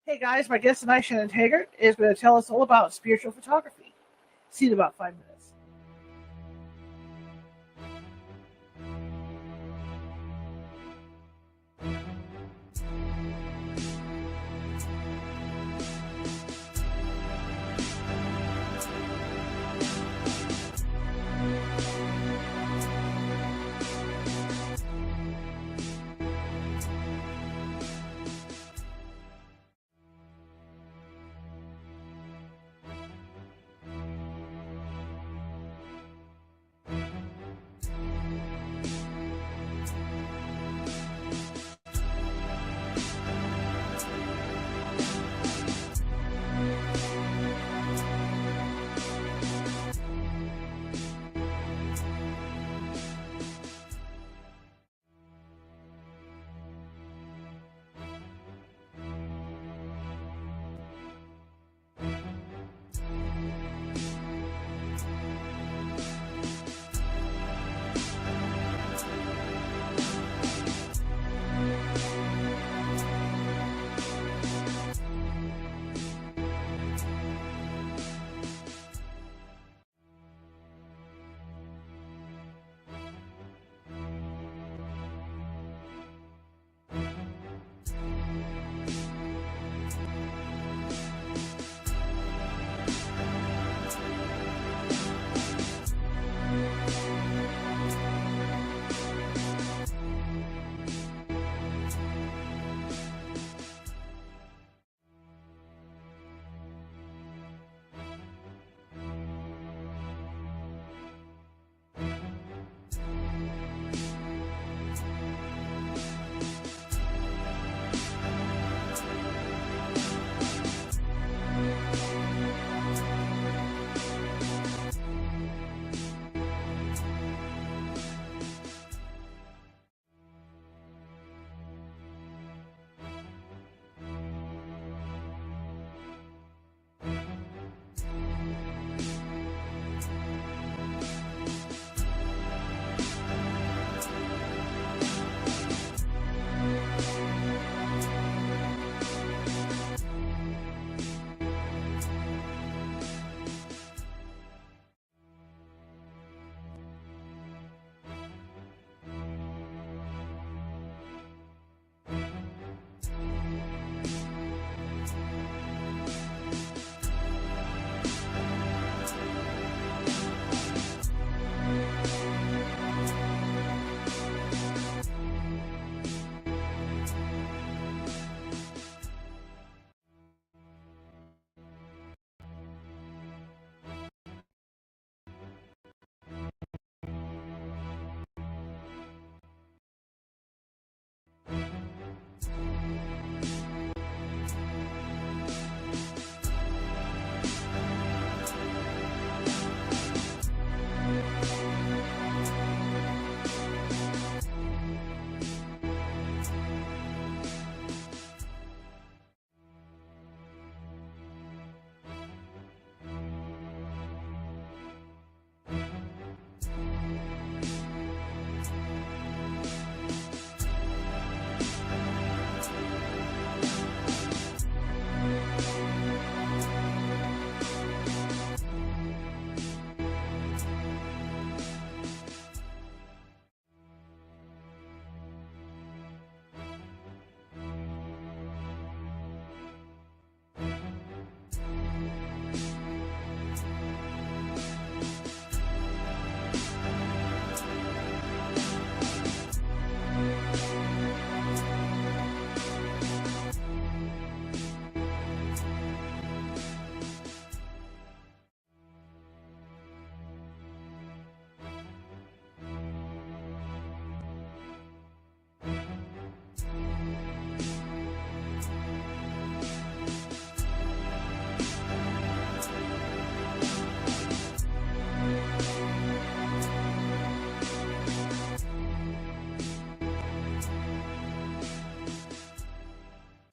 Hey guys, my guest tonight, Shannon Taggart, is going to tell us all about spiritual photography. See you in about 5 minutes.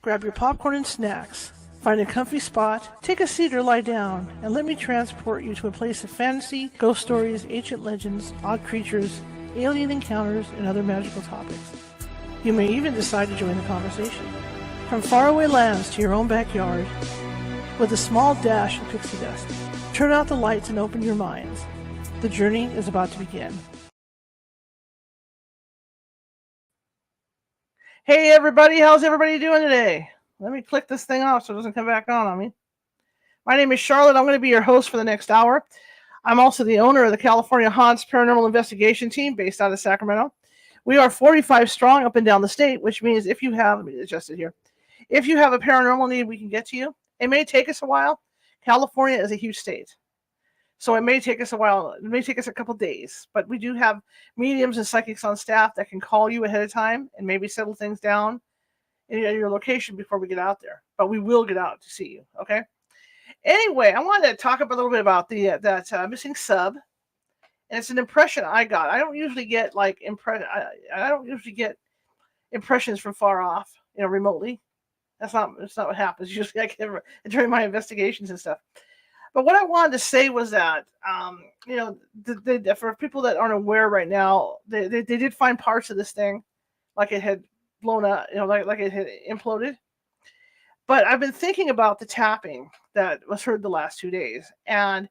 Grab your popcorn and snacks. Find a comfy spot, take a seat or lie down, and let me transport you to a place of fantasy, ghost stories, ancient legends, odd creatures, alien encounters, and other magical topics. You may even decide to join the conversation. From faraway lands to your own backyard, with a small dash of pixie dust. Turn out the lights and open your minds. The journey is about to begin. Hey everybody, how's everybody doing today? Let me click this thing off so it doesn't come back on me. My name is Charlotte. I'm going to be your host for the next hour. I'm also the owner of the California Haunts Paranormal Investigation Team based out of Sacramento. We are 45 strong up and down the state, which means if you have, let me adjust it here. If you have a paranormal need, we can get to you. It may take us a while. California is a huge state. So it may take us a while. It may take us a couple days. But we do have mediums and psychics on staff that can call you ahead of time and maybe settle things down in your location before we get out there. But we will get out to see you, okay? Anyway, I wanted to talk a little bit about that missing sub. And it's an impression I got. I don't usually get I don't usually get impressions from far off, remotely. That's not what happens. Usually I get during my investigations and stuff. But what I wanted to say was that, for people that aren't aware right now, they did find parts of this thing, like it had blown up, like it had imploded. But I've been thinking about the tapping that was heard the last 2 days, and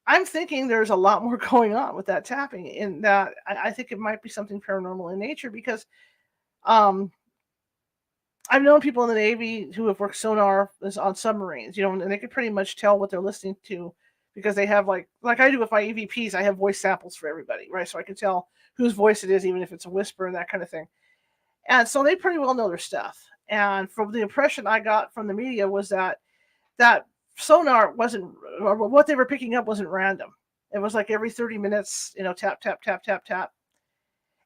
I'm thinking there's a lot more going on with that tapping, in that I think it might be something paranormal in nature, because I've known people in the Navy who have worked sonar on submarines, and they can pretty much tell what they're listening to, because they have like I do with my EVPs, I have voice samples for everybody, right? So I can tell whose voice it is, even if it's a whisper and that kind of thing. And so they pretty well know their stuff. And from the impression I got from the media was that sonar wasn't, or what they were picking up wasn't random. It was like every 30 minutes, tap, tap, tap, tap, tap.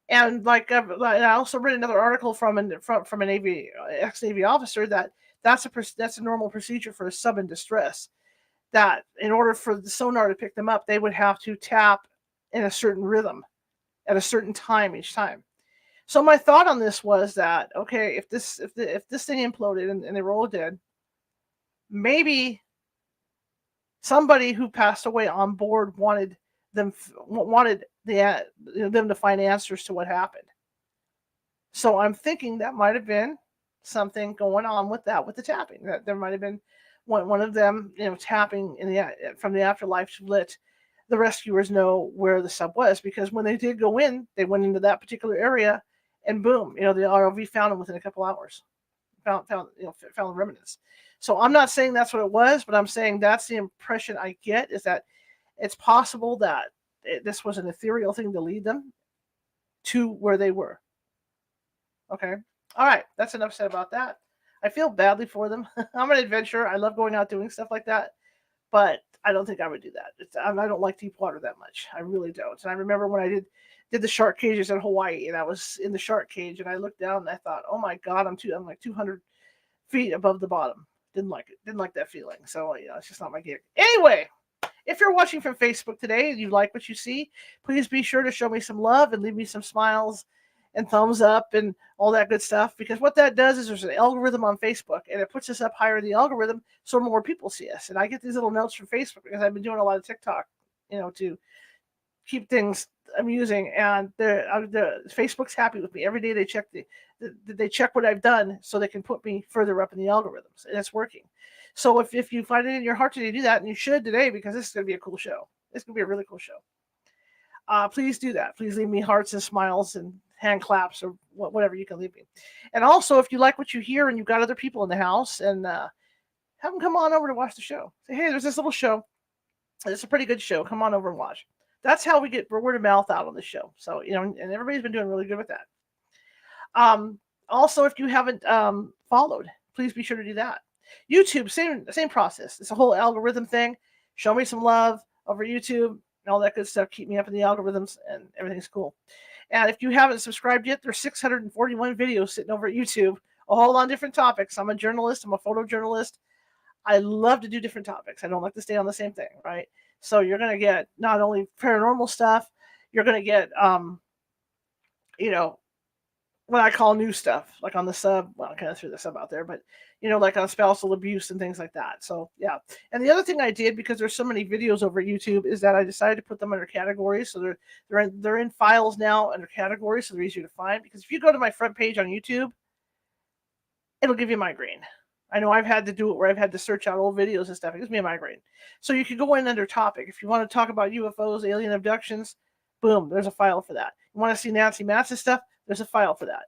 And I also read another article from an ex-Navy officer that's a normal procedure for a sub in distress. That in order for the sonar to pick them up, they would have to tap in a certain rhythm at a certain time each time. So my thought on this was that, okay, if this thing imploded and they were all dead, maybe somebody who passed away on board wanted them to find answers to what happened. So I'm thinking that might have been something going on with the tapping. That there might have been one of them, tapping from the afterlife to let the rescuers know where the sub was, because when they did go in, they went into that particular area, and boom, the ROV found them within a couple hours. Found the remnants. So I'm not saying that's what it was, but I'm saying that's the impression I get, is that it's possible that this was an ethereal thing to lead them to where they were. Okay. All right. That's enough said about that. I feel badly for them. I'm an adventurer. I love going out doing stuff like that, but I don't think I would do that. I don't like deep water that much. I really don't. And I remember when I did the shark cages in Hawaii, and I was in the shark cage, and I looked down and I thought, oh my God, I'm like 200 feet above the bottom. Didn't like it. Didn't like that feeling. So, it's just not my gig. Anyway, if you're watching from Facebook today and you like what you see, please be sure to show me some love and leave me some smiles and thumbs up and all that good stuff. Because what that does is there's an algorithm on Facebook, and it puts us up higher in the algorithm so more people see us. And I get these little notes from Facebook because I've been doing a lot of TikTok, to keep things amusing. And Facebook's happy with me. Every day they check what I've done so they can put me further up in the algorithms, and it's working. So if you find it in your heart to do that, and you should today, because this is going to be a cool show. It's going to be a really cool show. Please do that. Please leave me hearts and smiles and hand claps, or whatever you can leave me. And also, if you like what you hear and you've got other people in the house, and have them come on over to watch the show. Say, hey, there's this little show. It's a pretty good show. Come on over and watch. That's how we get word of mouth out on the show. So, and everybody's been doing really good with that. Also, if you haven't followed, please be sure to do that. YouTube, same process. It's a whole algorithm thing. Show me some love over YouTube and all that good stuff. Keep me up in the algorithms, and everything's cool. And if you haven't subscribed yet, there's 641 videos sitting over at YouTube, all on different topics. I'm a journalist. I'm a photojournalist. I love to do different topics. I don't like to stay on the same thing, right? So you're going to get not only paranormal stuff, you're going to get, what I call new stuff, like on the sub. Well, I kind of threw the sub out there, but, like on spousal abuse and things like that. So, yeah. And the other thing I did, because there's so many videos over YouTube, is that I decided to put them under categories. So they're in files now under categories, so they're easier to find. Because if you go to my front page on YouTube, it'll give you migraine. I know I've had to do it where I've had to search out old videos and stuff. It gives me a migraine. So you can go in under topic. If you want to talk about UFOs, alien abductions, boom, there's a file for that. You want to see Nancy Matz's stuff, there's a file for that.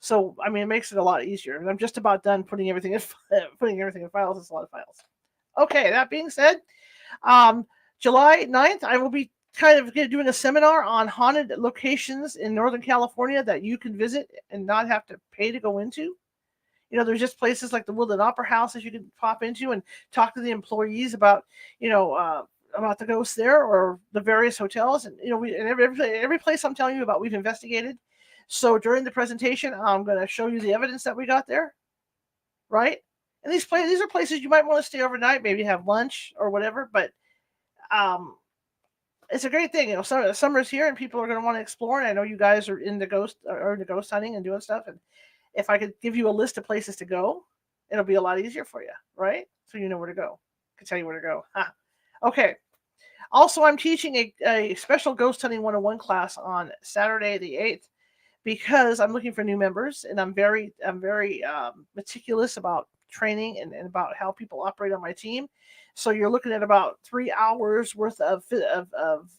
So, I mean, it makes it a lot easier. And I'm just about done putting everything in files. It's a lot of files. Okay, that being said, July 9th, I will be kind of doing a seminar on haunted locations in Northern California that you can visit and not have to pay to go into. You know, there's just places like the Woodland Opera House that you can pop into and talk to the employees about, about the ghosts there, or the various hotels. And, every place I'm telling you about, we've investigated. So during the presentation, I'm going to show you the evidence that we got there, right? And these are places you might want to stay overnight, maybe have lunch or whatever. But it's a great thing. Summer's here and people are going to want to explore. And I know you guys are into ghost hunting and doing stuff. And if I could give you a list of places to go, it'll be a lot easier for you, right? So you know where to go. I can tell you where to go. Okay. Also, I'm teaching a special ghost hunting 101 class on Saturday the 8th because I'm looking for new members, and I'm very meticulous about training and about how people operate on my team. So you're looking at about 3 hours worth of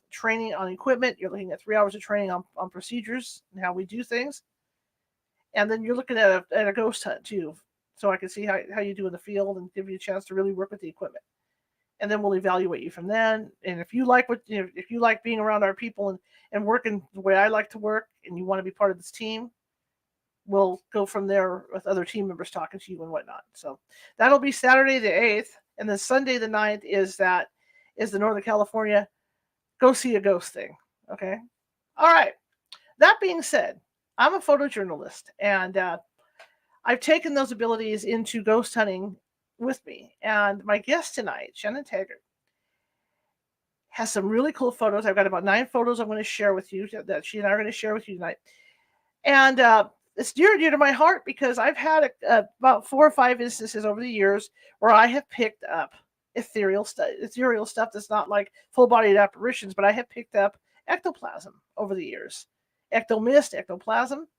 training on equipment. You're looking at 3 hours of training on procedures and how we do things. And then you're looking at a ghost hunt too. So I can see how you do in the field and give you a chance to really work with the equipment. And then we'll evaluate you from then. And if you like if you like being around our people and working the way I like to work, and you want to be part of this team, we'll go from there with other team members talking to you and whatnot. So that'll be Saturday the 8th. And then Sunday the 9th is the Northern California go see a ghost thing. Okay. All right. That being said, I'm a photojournalist, and I've taken those abilities into ghost hunting with me. And my guest tonight, Shannon Taggart, has some really cool photos. I've got about 9 photos I'm going to share with you that she and I are going to share with you tonight. And it's dear and dear to my heart because I've had about 4 or 5 instances over the years where I have picked up ethereal stuff that's not like full-bodied apparitions, but I have picked up ectoplasm over the years. Ectomist, ectoplasm,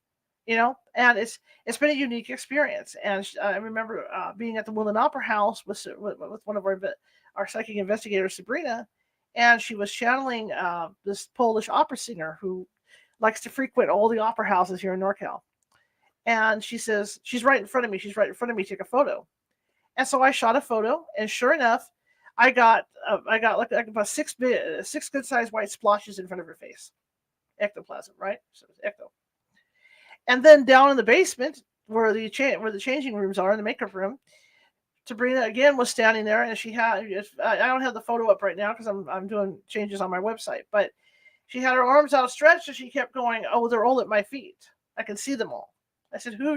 and it's been a unique experience. And I remember being at the Woodland Opera House with one of our psychic investigators, Sabrina, and she was channeling this Polish opera singer who likes to frequent all the opera houses here in NorCal. And she says, she's right in front of me. Take a photo. And so I shot a photo, and sure enough, I got like about 6 good-sized white splotches in front of her face. Ectoplasm, right? So it's ecto. And then down in the basement where the changing rooms are, in the makeup room, Sabrina again was standing there, and she had, I don't have the photo up right now because I'm doing changes on my website, but she had her arms outstretched and she kept going, "Oh, they're all at my feet. I can see them all." I said, "Who?"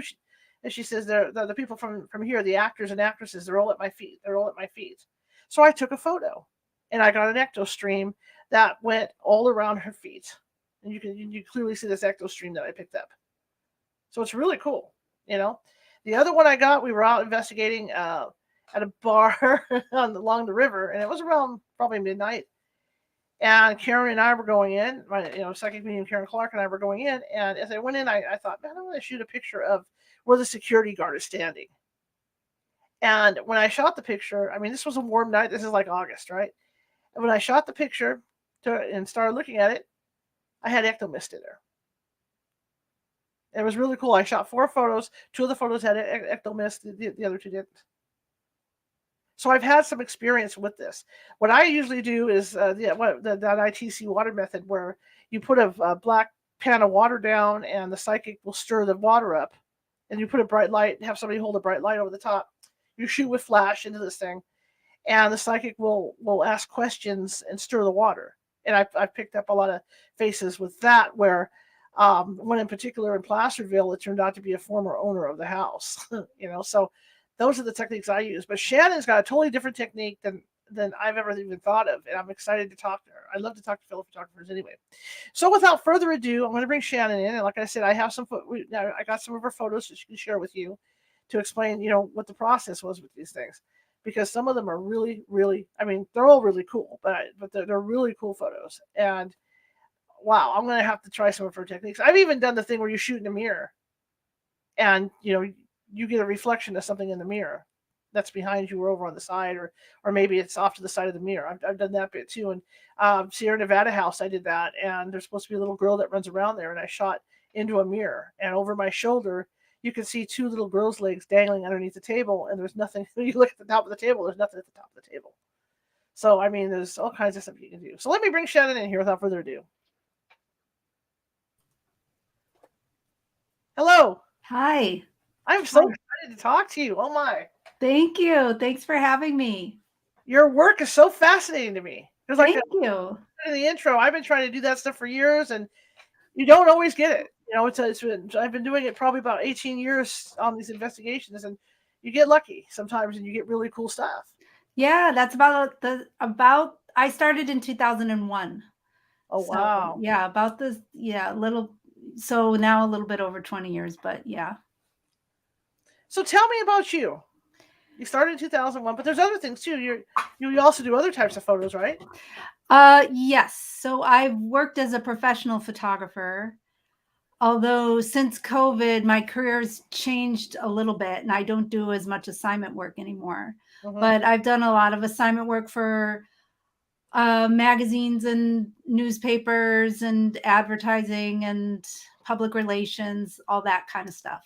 And she says, "They're the people from here, the actors and actresses. They're all at my feet. They're all at my feet." So I took a photo, and I got an ecto stream that went all around her feet. And you clearly see this ecto stream that I picked up. So it's really cool, The other one I got, we were out investigating at a bar along the river, and it was around probably midnight. And Karen and I were going in, my psychic medium Karen Clark and I were going in, and as I went in, I thought, man, I'm going to shoot a picture of where the security guard is standing. And when I shot the picture, I mean, this was a warm night. This is like August, right? And when I shot the picture and started looking at it, I had ectomist in there. It was really cool. I shot 4 photos. 2 of the photos had ectomist. The other 2 didn't. So I've had some experience with this. What I usually do is that ITC water method, where you put a black pan of water down and the psychic will stir the water up, and you put a bright light, have somebody hold a bright light over the top. You shoot with flash into this thing, and the psychic will ask questions and stir the water. And I've picked up a lot of faces with that, where one in particular in Placerville, it turned out to be a former owner of the house. So those are the techniques I use. But Shannon's got a totally different technique than I've ever even thought of, and I'm excited to talk to her. I love to talk to fellow photographers anyway. So without further ado, I'm going to bring Shannon in, and like I said, I got some of her photos that she can share with you to explain, what the process was with these things. Because some of them are really, really, I mean, they're all really cool, but they're really cool photos. And wow, I'm going to have to try some of her techniques. I've even done the thing where you shoot in a mirror and, you get a reflection of something in the mirror that's behind you or over on the side, or maybe it's off to the side of the mirror. I've done that bit too. And Sierra Nevada house, I did that, and there's supposed to be a little girl that runs around there, and I shot into a mirror, and over my shoulder you can see two little girls' legs dangling underneath the table, and there's nothing. When you look at the top of the table, there's nothing at the top of the table. So I mean, there's all kinds of stuff you can do. So let me bring Shannon in here without further ado. Hello. Hi. I'm so excited to talk to you. Oh my. Thank you. Thanks for having me. Your work is so fascinating to me. Thank you. In the intro, I've been trying to do that stuff for years, and you don't always get it. You know, I've been doing it probably about 18 years on these investigations, and you get lucky sometimes, and you get really cool stuff. Yeah, that's I started in 2001. Oh, wow. Yeah, so now a little bit over 20 years, but yeah. So tell me about you. You started in 2001, but there's other things too. You also do other types of photos, right? Yes. So I've worked as a professional photographer, although since COVID, my career's changed a little bit and I don't do as much assignment work anymore. Mm-hmm. But I've done a lot of assignment work for magazines and newspapers and advertising and public relations, all that kind of stuff.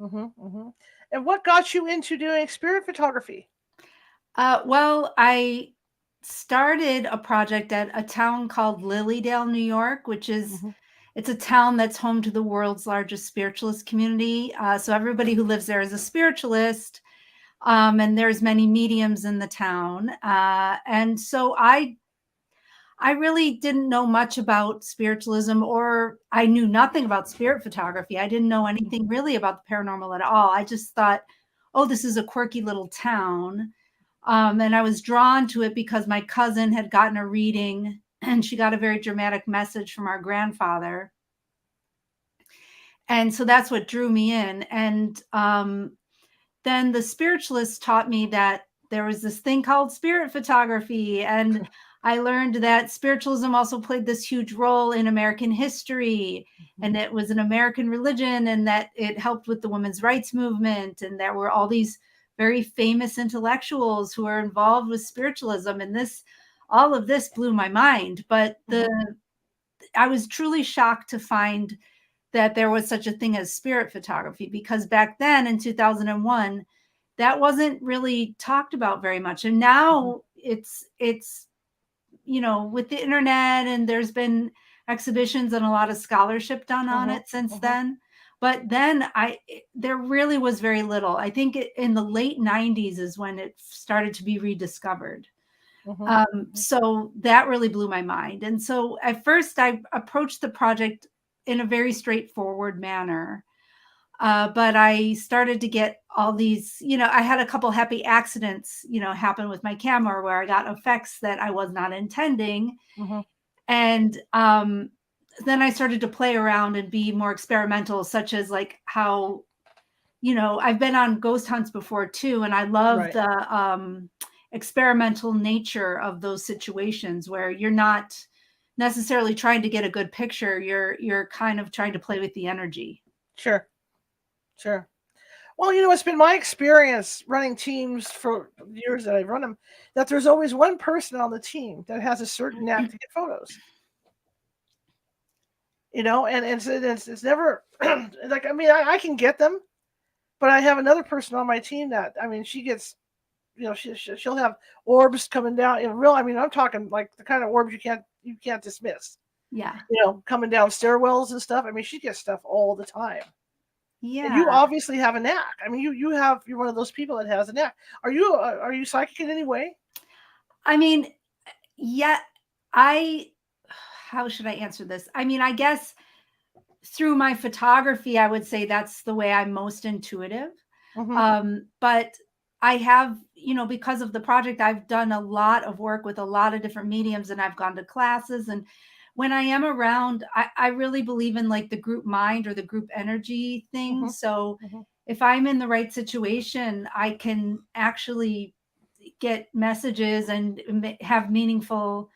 Mm-hmm, mm-hmm. And what got you into doing spirit photography? Well, I started a project at a town called Lilydale, New York, which is, it's a town that's home to the world's largest spiritualist community. So everybody who lives there is a spiritualist. And there's many mediums in the town. And so I really didn't know much about spiritualism, or I knew nothing about spirit photography. I didn't know anything really about the paranormal at all. I just thought, oh, this is a quirky little town. And I was drawn to it because my cousin had gotten a reading and she got a very dramatic message from our grandfather. And so that's what drew me in. And then the spiritualists taught me that there was this thing called spirit photography. And I learned that spiritualism also played this huge role in American history, and it was an American religion, and that it helped with the women's rights movement. And there were all these very famous intellectuals who are involved with spiritualism. And all of this blew my mind. But I was truly shocked to find that there was such a thing as spirit photography, because back then in 2001, that wasn't really talked about very much. And now it's, you know, with the internet, and there's been exhibitions and a lot of scholarship done on it since then. But then there really was very little. I think in the late 90s is when it started to be rediscovered. So that really blew my mind. And so at first I approached the project in a very straightforward manner. But I started to get all these, you know, I had a couple happy accidents, you know, happen with my camera where I got effects that I was not intending. And then I started to play around and be more experimental, such as like how, you know, I've been on ghost hunts before too. And I love the experimental nature of those situations where you're not necessarily trying to get a good picture. You're kind of trying to play with the energy. Sure. Well, you know, it's been my experience running teams for years that I've run them, that there's always one person on the team that has a certain knack to get photos. You know, and it's never like, I mean, I can get them, but I have another person on my team that, I mean, she gets, you know, she'll have orbs coming down in real. I mean, I'm talking like the kind of orbs you can't dismiss. Yeah. You know, coming down stairwells and stuff. I mean, she gets stuff all the time. Yeah. And you obviously have a knack. I mean, you're one of those people that has a knack. Are you psychic in any way? I mean, yeah, how should I answer this? I mean, I guess through my photography, I would say that's the way I'm most intuitive. But I have, you know, because of the project, I've done a lot of work with a lot of different mediums, and I've gone to classes. And when I am around, I really believe in like the group mind or the group energy thing. So if I'm in the right situation, I can actually get messages and have meaningful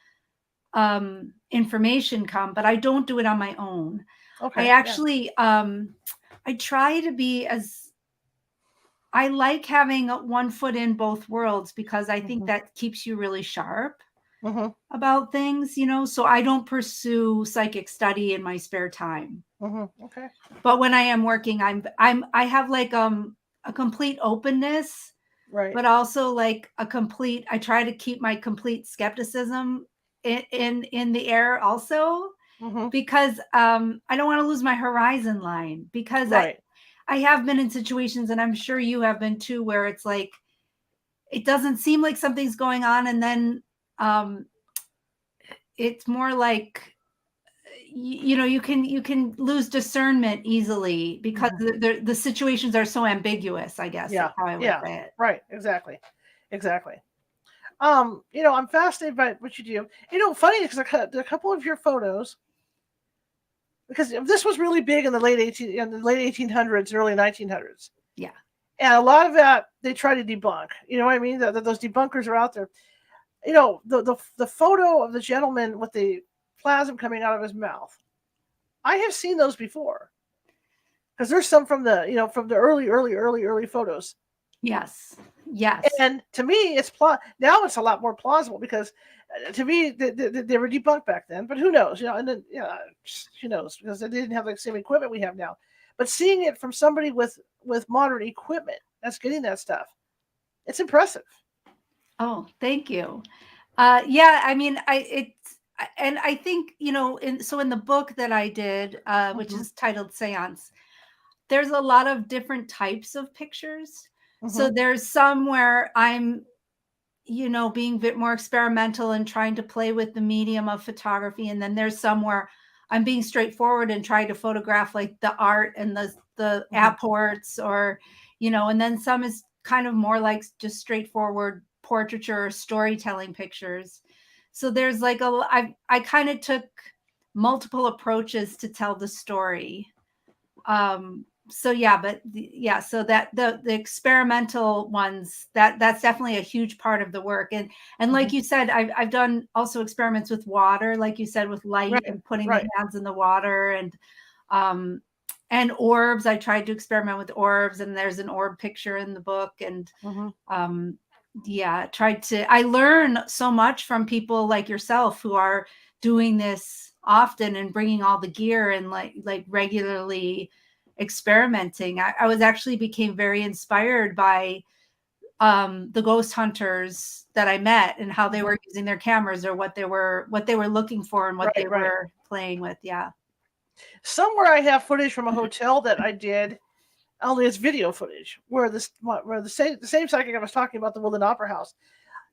information come, but I don't do it on my own. I actually, I try to be as I like having one foot in both worlds because I think that keeps you really sharp about things, so I don't pursue psychic study in my spare time. Okay. But when I am working, I have like a complete openness, Right. but also like I try to keep my complete skepticism in the air also, because I don't want to lose my horizon line, because Right. I have been in situations, and I'm sure you have been too, where it's like it doesn't seem like something's going on, and then it's more like you can lose discernment easily because the situations are so ambiguous, I guess. Yeah. Is how I would Yeah. say it. Right. Exactly. I'm fascinated by what you do. Funny because a couple of your photos, because this was really big in the late 1800s, early 1900s. Yeah. And a lot of that they try to debunk. You know what I mean? Those debunkers are out there. The photo of the gentleman with the plasm coming out of his mouth. I have seen those before. Because there's some from the early photos. Yes. Yes. And to me, now it's a lot more plausible, because to me they were debunked back then. But who knows? And then who knows, because they didn't have the same equipment we have now. But seeing it from somebody with modern equipment that's getting that stuff, it's impressive. Oh, thank you. Yeah, I mean, I think, in the book that I did, which is titled SÉANCE, there's a lot of different types of pictures. So there's some where I'm, being a bit more experimental and trying to play with the medium of photography. And then there's some where I'm being straightforward and trying to photograph like the art and the apports, or, and then some is kind of more like just straightforward portraiture or storytelling pictures. So there's like I kind of took multiple approaches to tell the story. So yeah, so that the experimental ones, that's definitely a huge part of the work. And like you said, I've done also experiments with water, like you said, with light and putting the hands in the water, and orbs. I tried to experiment with orbs, and there's an orb picture in the book. And I learn so much from people like yourself who are doing this often and bringing all the gear and like regularly experimenting. I was actually became very inspired by the ghost hunters that I met, and how they were using their cameras, or what they were looking for, and what they were playing with. Yeah. Somewhere I have footage from a hotel that I did, only it's video footage, where the same psychic I was talking about, the Woodland Opera House,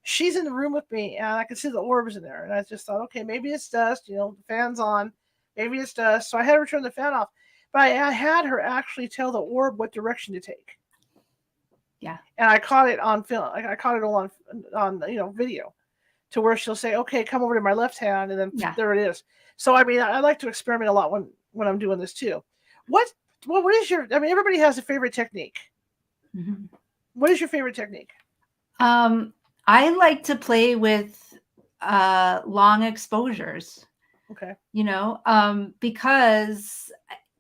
she's in the room with me, and I could see the orbs in there, and I just thought, okay, maybe it's dust. The fan's on, maybe it's dust. So I had her turn the fan off, but I had her actually tell the orb what direction to take. Yeah. And I caught it on film. I caught it all on video, to where she'll say, okay, come over to my left hand, and then there it is. So I mean, I like to experiment a lot when I'm doing this too. What is your? I mean, everybody has a favorite technique. What is your favorite technique? I like to play with long exposures. Okay. Because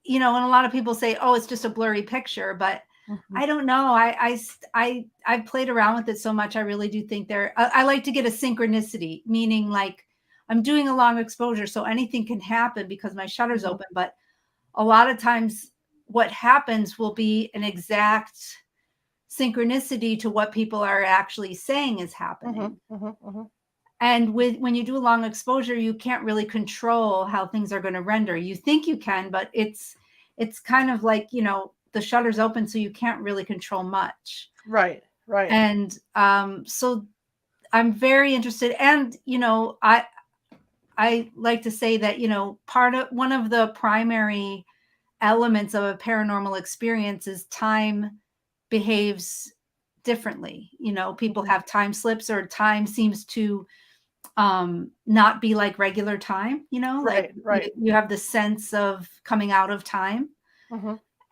and a lot of people say, oh, it's just a blurry picture, but I don't know. I've played around with it so much. I really do think I like to get a synchronicity, meaning like I'm doing a long exposure, so anything can happen because my shutter's open. But a lot of times what happens will be an exact synchronicity to what people are actually saying is happening. And when you do a long exposure, you can't really control how things are going to render. You think you can, but it's kind of like, the shutter's open, so you can't really control much. Right. And so I'm very interested. And, I like to say that, one of the primary elements of a paranormal experience is time behaves differently. People have time slips, or time seems to not be like regular time, like you have the sense of coming out of time.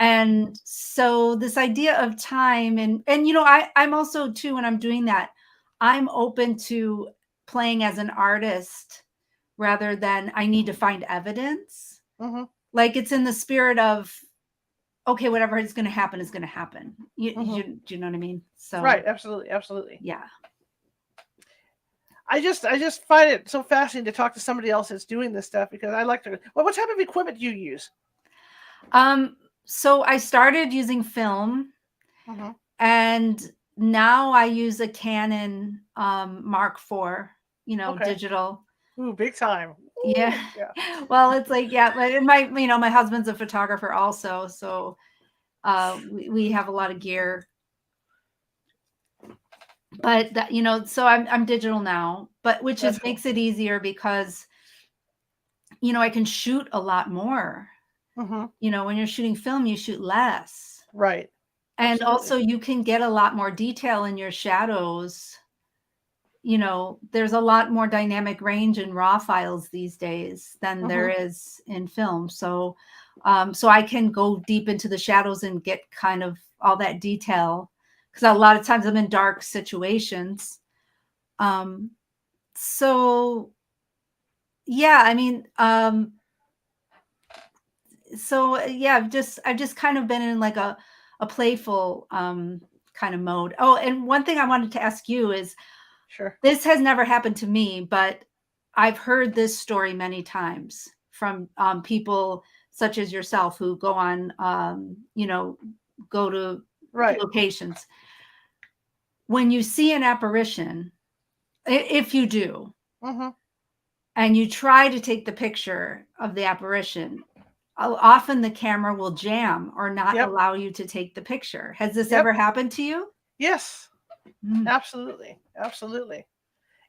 And so this idea of time, and I'm also too, when I'm doing that, I'm open to playing as an artist rather than I need to find evidence. Like it's in the spirit of, okay, whatever is going to happen is going to happen. Mm-hmm. Do you know what I mean? So Right. Absolutely. Absolutely. yeah. I just find it so fascinating to talk to somebody else that's doing this stuff, because I like to. Well, what type of equipment do you use? So I started using film, Mm-hmm. and now I use a Canon Mark IV, Okay. digital. Ooh, big time. Ooh, Yeah. yeah. Well, it's like, yeah, but my husband's a photographer also, so we have a lot of gear. But that, so I'm digital now, but which That's cool. makes it easier because I can shoot a lot more. Mm-hmm. When you're shooting film, you shoot less. Right. And Absolutely. also you can get a lot more detail in your shadows. There's a lot more dynamic range in raw files these days than there is in film. So I can go deep into the shadows and get kind of all that detail, because a lot of times I'm in dark situations. So yeah, I mean, so yeah, I've just kind of been in like a playful kind of mode. Oh, and one thing I wanted to ask you is, Sure. this has never happened to me, but I've heard this story many times from people such as yourself who go on, go to Right. locations. When you see an apparition, if you do, Mm-hmm. and you try to take the picture of the apparition, often the camera will jam or not Yep. allow you to take the picture. Has this Yep. ever happened to you? Yes. Mm. Absolutely. Absolutely.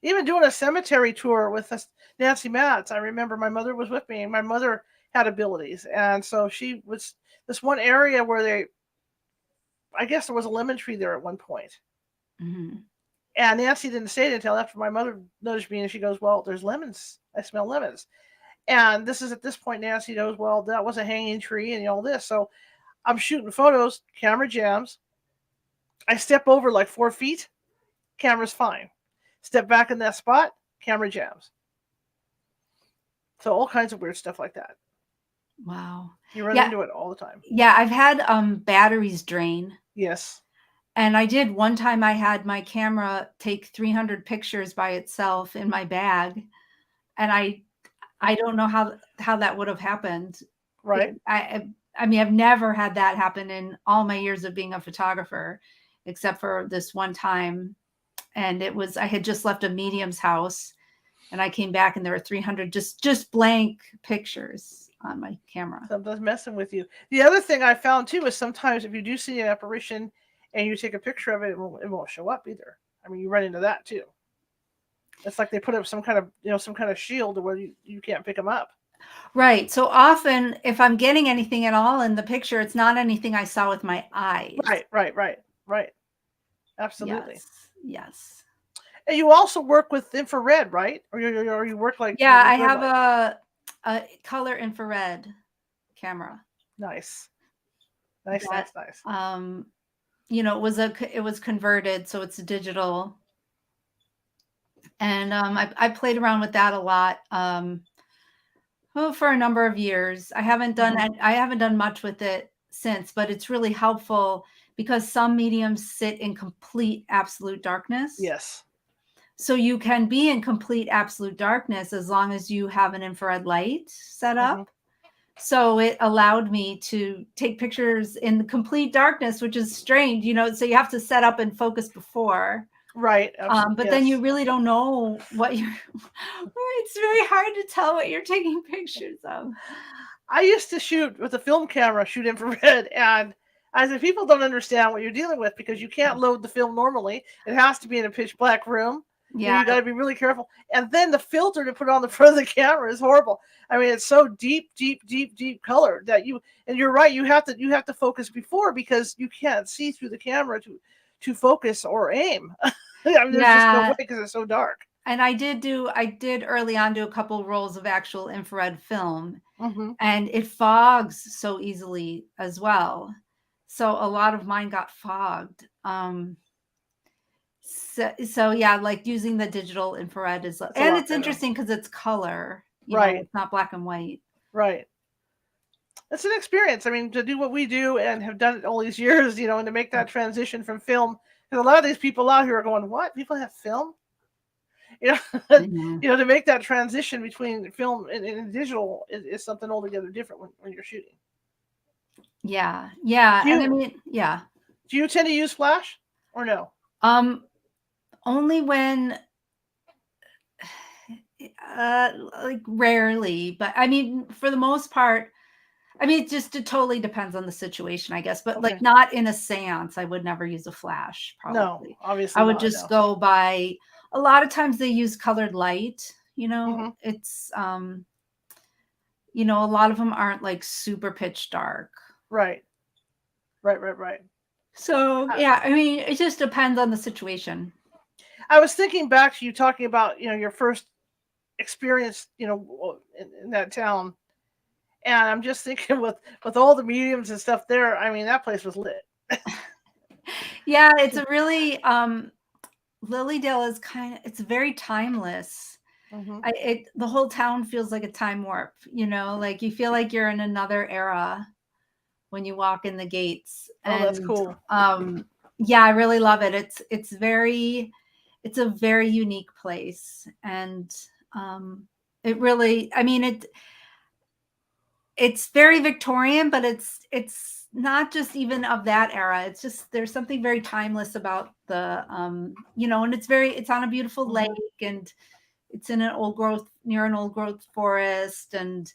Even doing a cemetery tour with Nancy Matz, I remember my mother was with me, and my mother had abilities, and so she was this one area where I guess there was a lemon tree there at one point. Mhm. And Nancy didn't say it until after my mother noticed me, and she goes, "Well, there's lemons. I smell lemons." And this is at this point Nancy knows, well, that was a hanging tree and all this. So I'm shooting photos, camera jams. I step over like 4 feet, camera's fine. Step back in that spot, camera jams. So all kinds of weird stuff like that. Wow. You run Yeah. into it all the time. Yeah, I've had batteries drain. Yes. And I did one time. I had my camera take 300 pictures by itself in my bag, and I don't know how that would have happened. Right. I mean, I've never had that happen in all my years of being a photographer, except for this one time. And I had just left a medium's house, and I came back and there were 300 just blank pictures on my camera. Sometimes messing with you. The other thing I found too is sometimes if you do see an apparition and you take a picture of it, it won't show up either. I mean, you run into that too. It's like they put up some kind of shield where you can't pick them up. Right. So often, if I'm getting anything at all in the picture, it's not anything I saw with my eyes. Right. Absolutely. Yes. And you also work with infrared, right? Or you work like Yeah, with I red have light. a color infrared camera. Nice. That, it was converted, so it's digital. And I played around with that a lot. For a number of years. I haven't done much with it since, but it's really helpful because some mediums sit in complete absolute darkness. Yes. So you can be in complete absolute darkness as long as you have an infrared light set up. So it allowed me to take pictures in the complete darkness, which is strange, so you have to set up and focus before. Right. But then you really don't know what you're. It's very hard to tell what you're taking pictures of. I used to shoot with a film camera, shoot infrared, and I said people don't understand what you're dealing with because you can't load the film normally. It has to be in a pitch black room. Yeah. You got to be really careful. And then the filter to put on the front of the camera is horrible. I mean, it's so deep color that and you're right. You have to focus before because you can't see through the camera to focus or aim. I mean, there's just no way because it's so dark. And I did early on do a couple rolls of actual infrared film, and it fogs so easily as well. So a lot of mine got fogged. So yeah, like using the digital infrared it's interesting because it's color. Right. It's not black and white. Right. It's an experience. I mean, to do what we do and have done it all these years, and to make that transition from film, because a lot of these people out here are going, "What? People have film?" Mhm. To make that transition between film and digital is something altogether different when you're shooting. Yeah. Yeah. Do And I you mean, yeah. do you tend to use Flash or no? Um, only when like rarely, but I mean, for the most part, I mean, it totally depends on the situation, I guess, but like Okay. not in a seance. I would never use a flash, No, probably. I obviously would not. just No. go by, a lot of times they use colored light, Hmm. it's, a lot of them aren't like super pitch dark. Right. Right. Right. Right. So, I, yeah, I mean, it just depends on the situation. I was thinking back to you talking about your first experience in that town, and I'm just thinking with all the mediums and stuff there. I mean, that place was lit. Yeah, it's a really, Lilydale is it's very timeless. Hmm. The whole town feels like a time warp, like you feel like you're in another era when you walk in the gates. Oh, that's And cool. yeah, I really love it. It's a very unique place. And it really, I mean, it's very Victorian, but it's not just even of that era. It's just there's something very timeless about the and it's on a beautiful lake, Hmm. and it's in an near an old growth forest, and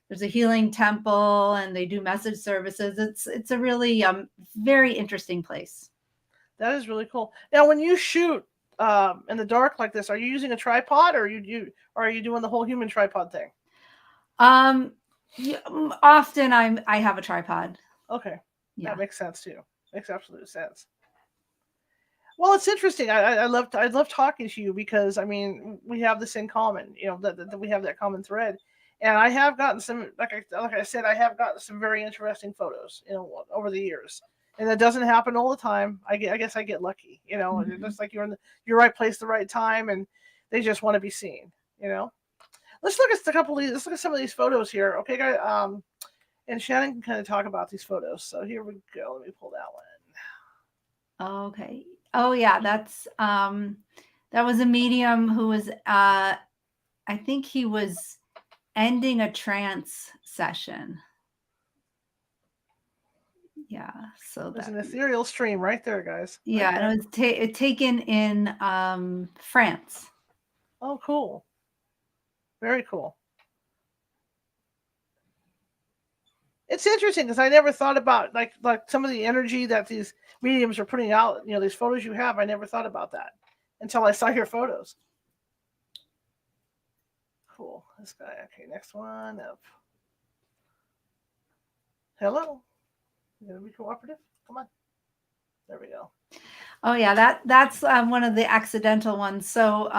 there's a healing temple, and they do message services. It's a really very interesting place. That is really cool. Now, when you shoot in the dark like this, are you using a tripod, or are you doing the whole human tripod thing? Um, Often I have a tripod. Okay, that Yeah. makes sense too. Makes absolute sense. Well, it's interesting. I love talking to you because I mean we have this in common. That we have that common thread, and I have gotten some like I said, I have gotten some very interesting photos over the years, and that doesn't happen all the time. I guess I get lucky. And it's Mhm. just like you're in your right place, the right time, and they just want to be seen. Let's look at let's look at some of these photos here. Okay, guys. And Shannon can kind of talk about these photos. So here we go. Let me pull that one. Okay. Oh yeah, that was a medium who was I think he was ending a trance session. Yeah, so There's that an ethereal stream right there, guys. Right yeah, and there. it was taken in France. Oh, cool. Very cool. It's interesting because I never thought about like some of the energy that these mediums are putting out. These photos you have. I never thought about that until I saw your photos. Cool. This guy. Okay, next one up. Hello. You gonna be cooperative? Come on. There we go. Oh yeah, that's one of the accidental ones. So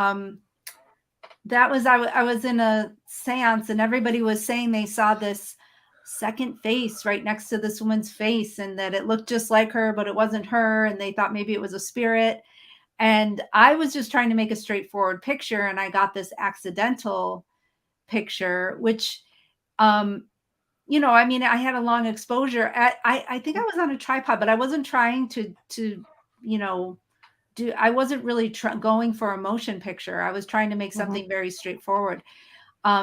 that was I was in a séance, and everybody was saying they saw this second face right next to this woman's face, and that it looked just like her, but it wasn't her, and they thought maybe it was a spirit. And I was just trying to make a straightforward picture, and I got this accidental picture, which I mean, I had a long exposure. I think I was on a tripod, but I wasn't trying to you know I wasn't really going for a motion picture. I was trying to make Mm-hmm. something very straightforward.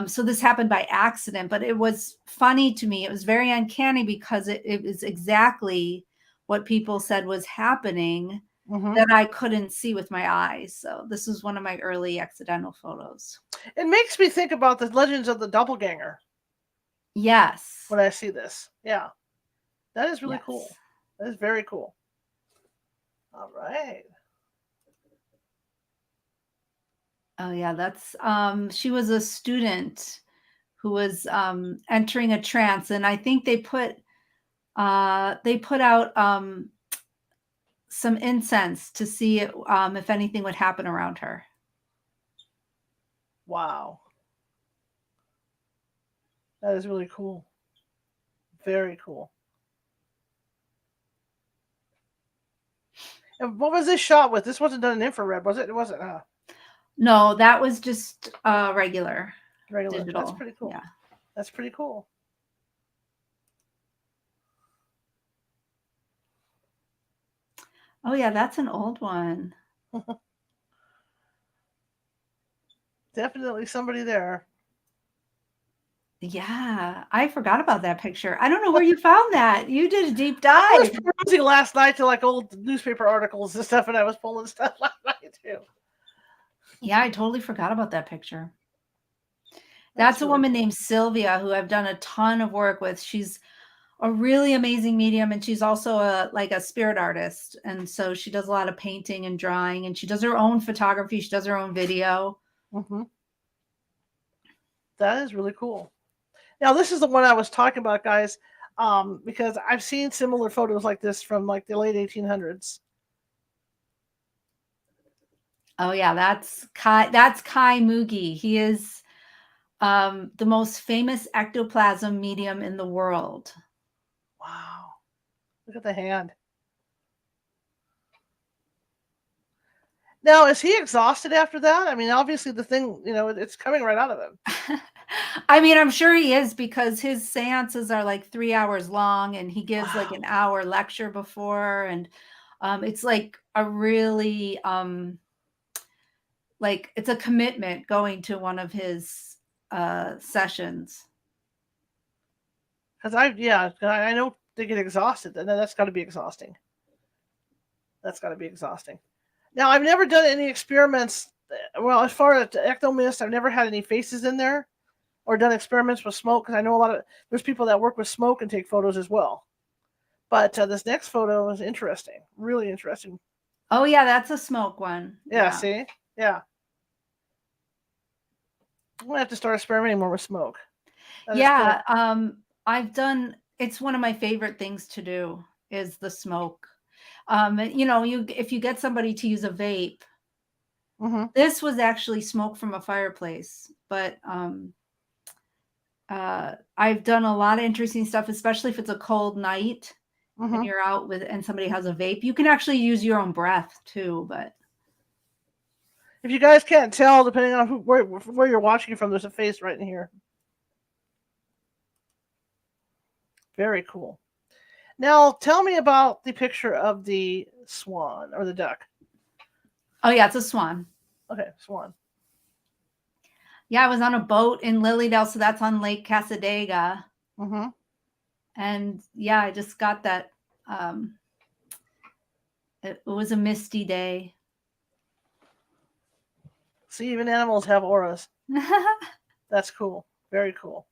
So this happened by accident, but it was funny to me. It was very uncanny because it was exactly what people said was happening Mm-hmm. that I couldn't see with my eyes. So this was one of my early accidental photos. It makes me think about the legends of the doppelganger Yes. when I see this. Yeah, that is really Yes. cool. That is very cool. All right. Oh yeah, that's she was a student who was entering a trance, and I think they put out some incense to see if anything would happen around her. Wow. That is really cool. Very cool. And what was this shot with? This wasn't done in infrared, was it? It wasn't. No, that was just regular Regular. That's digital. pretty cool. Yeah. That's pretty cool. Oh yeah, that's an old one. Definitely somebody there. Yeah, I forgot about that picture. I don't know where you found that. You did a deep dive. I was perusing last night to like old newspaper articles and stuff, and I was pulling stuff last night too. Yeah, I totally forgot about that picture. That's a really woman cool. named Sylvia who I've done a ton of work with. She's a really amazing medium, and she's also a spirit artist. And so she does a lot of painting and drawing, and she does her own photography. She does her own video. Mm-hmm. That is really cool. Now, this is the one I was talking about, guys, because I've seen similar photos like this from like the late 1800s. Oh yeah, that's Kai Mugi. He is the most famous ectoplasm medium in the world. Wow. Look at the hand. Now, is he exhausted after that? I mean, obviously the thing, it's coming right out of him. I mean, I'm sure he is, because his seances are like 3 hours long, and he gives like an hour lecture before. And it's like a really, like, it's a commitment going to one of his sessions. Because I know they get exhausted, and then that's got to be exhausting. That's got to be exhausting. Now, I've never done any experiments. Well, as far as ectomist, I've never had any faces in there or done experiments with smoke, because I know there's people that work with smoke and take photos as well. But this next photo is interesting, really interesting. Oh yeah, that's a smoke one. Yeah. See? Yeah. I'm going to have to start experimenting more with smoke. Yeah, it's one of my favorite things to do is the smoke. If you get somebody to use a vape, mm-hmm. This was actually smoke from a fireplace, but I've done a lot of interesting stuff, especially if it's a cold night Mm-hmm. and you're out and somebody has a vape. You can actually use your own breath too, but if you guys can't tell, depending on where you're watching from, there's a face right in here. Very cool. Now, tell me about the picture of the swan or the duck. Oh yeah, it's a swan. Okay, swan. Yeah, I was on a boat in Lilydale, so that's on Lake Cassadaga. Mm-hmm. And yeah, I just got that. It was a misty day. See, even animals have auras. That's cool. Very cool.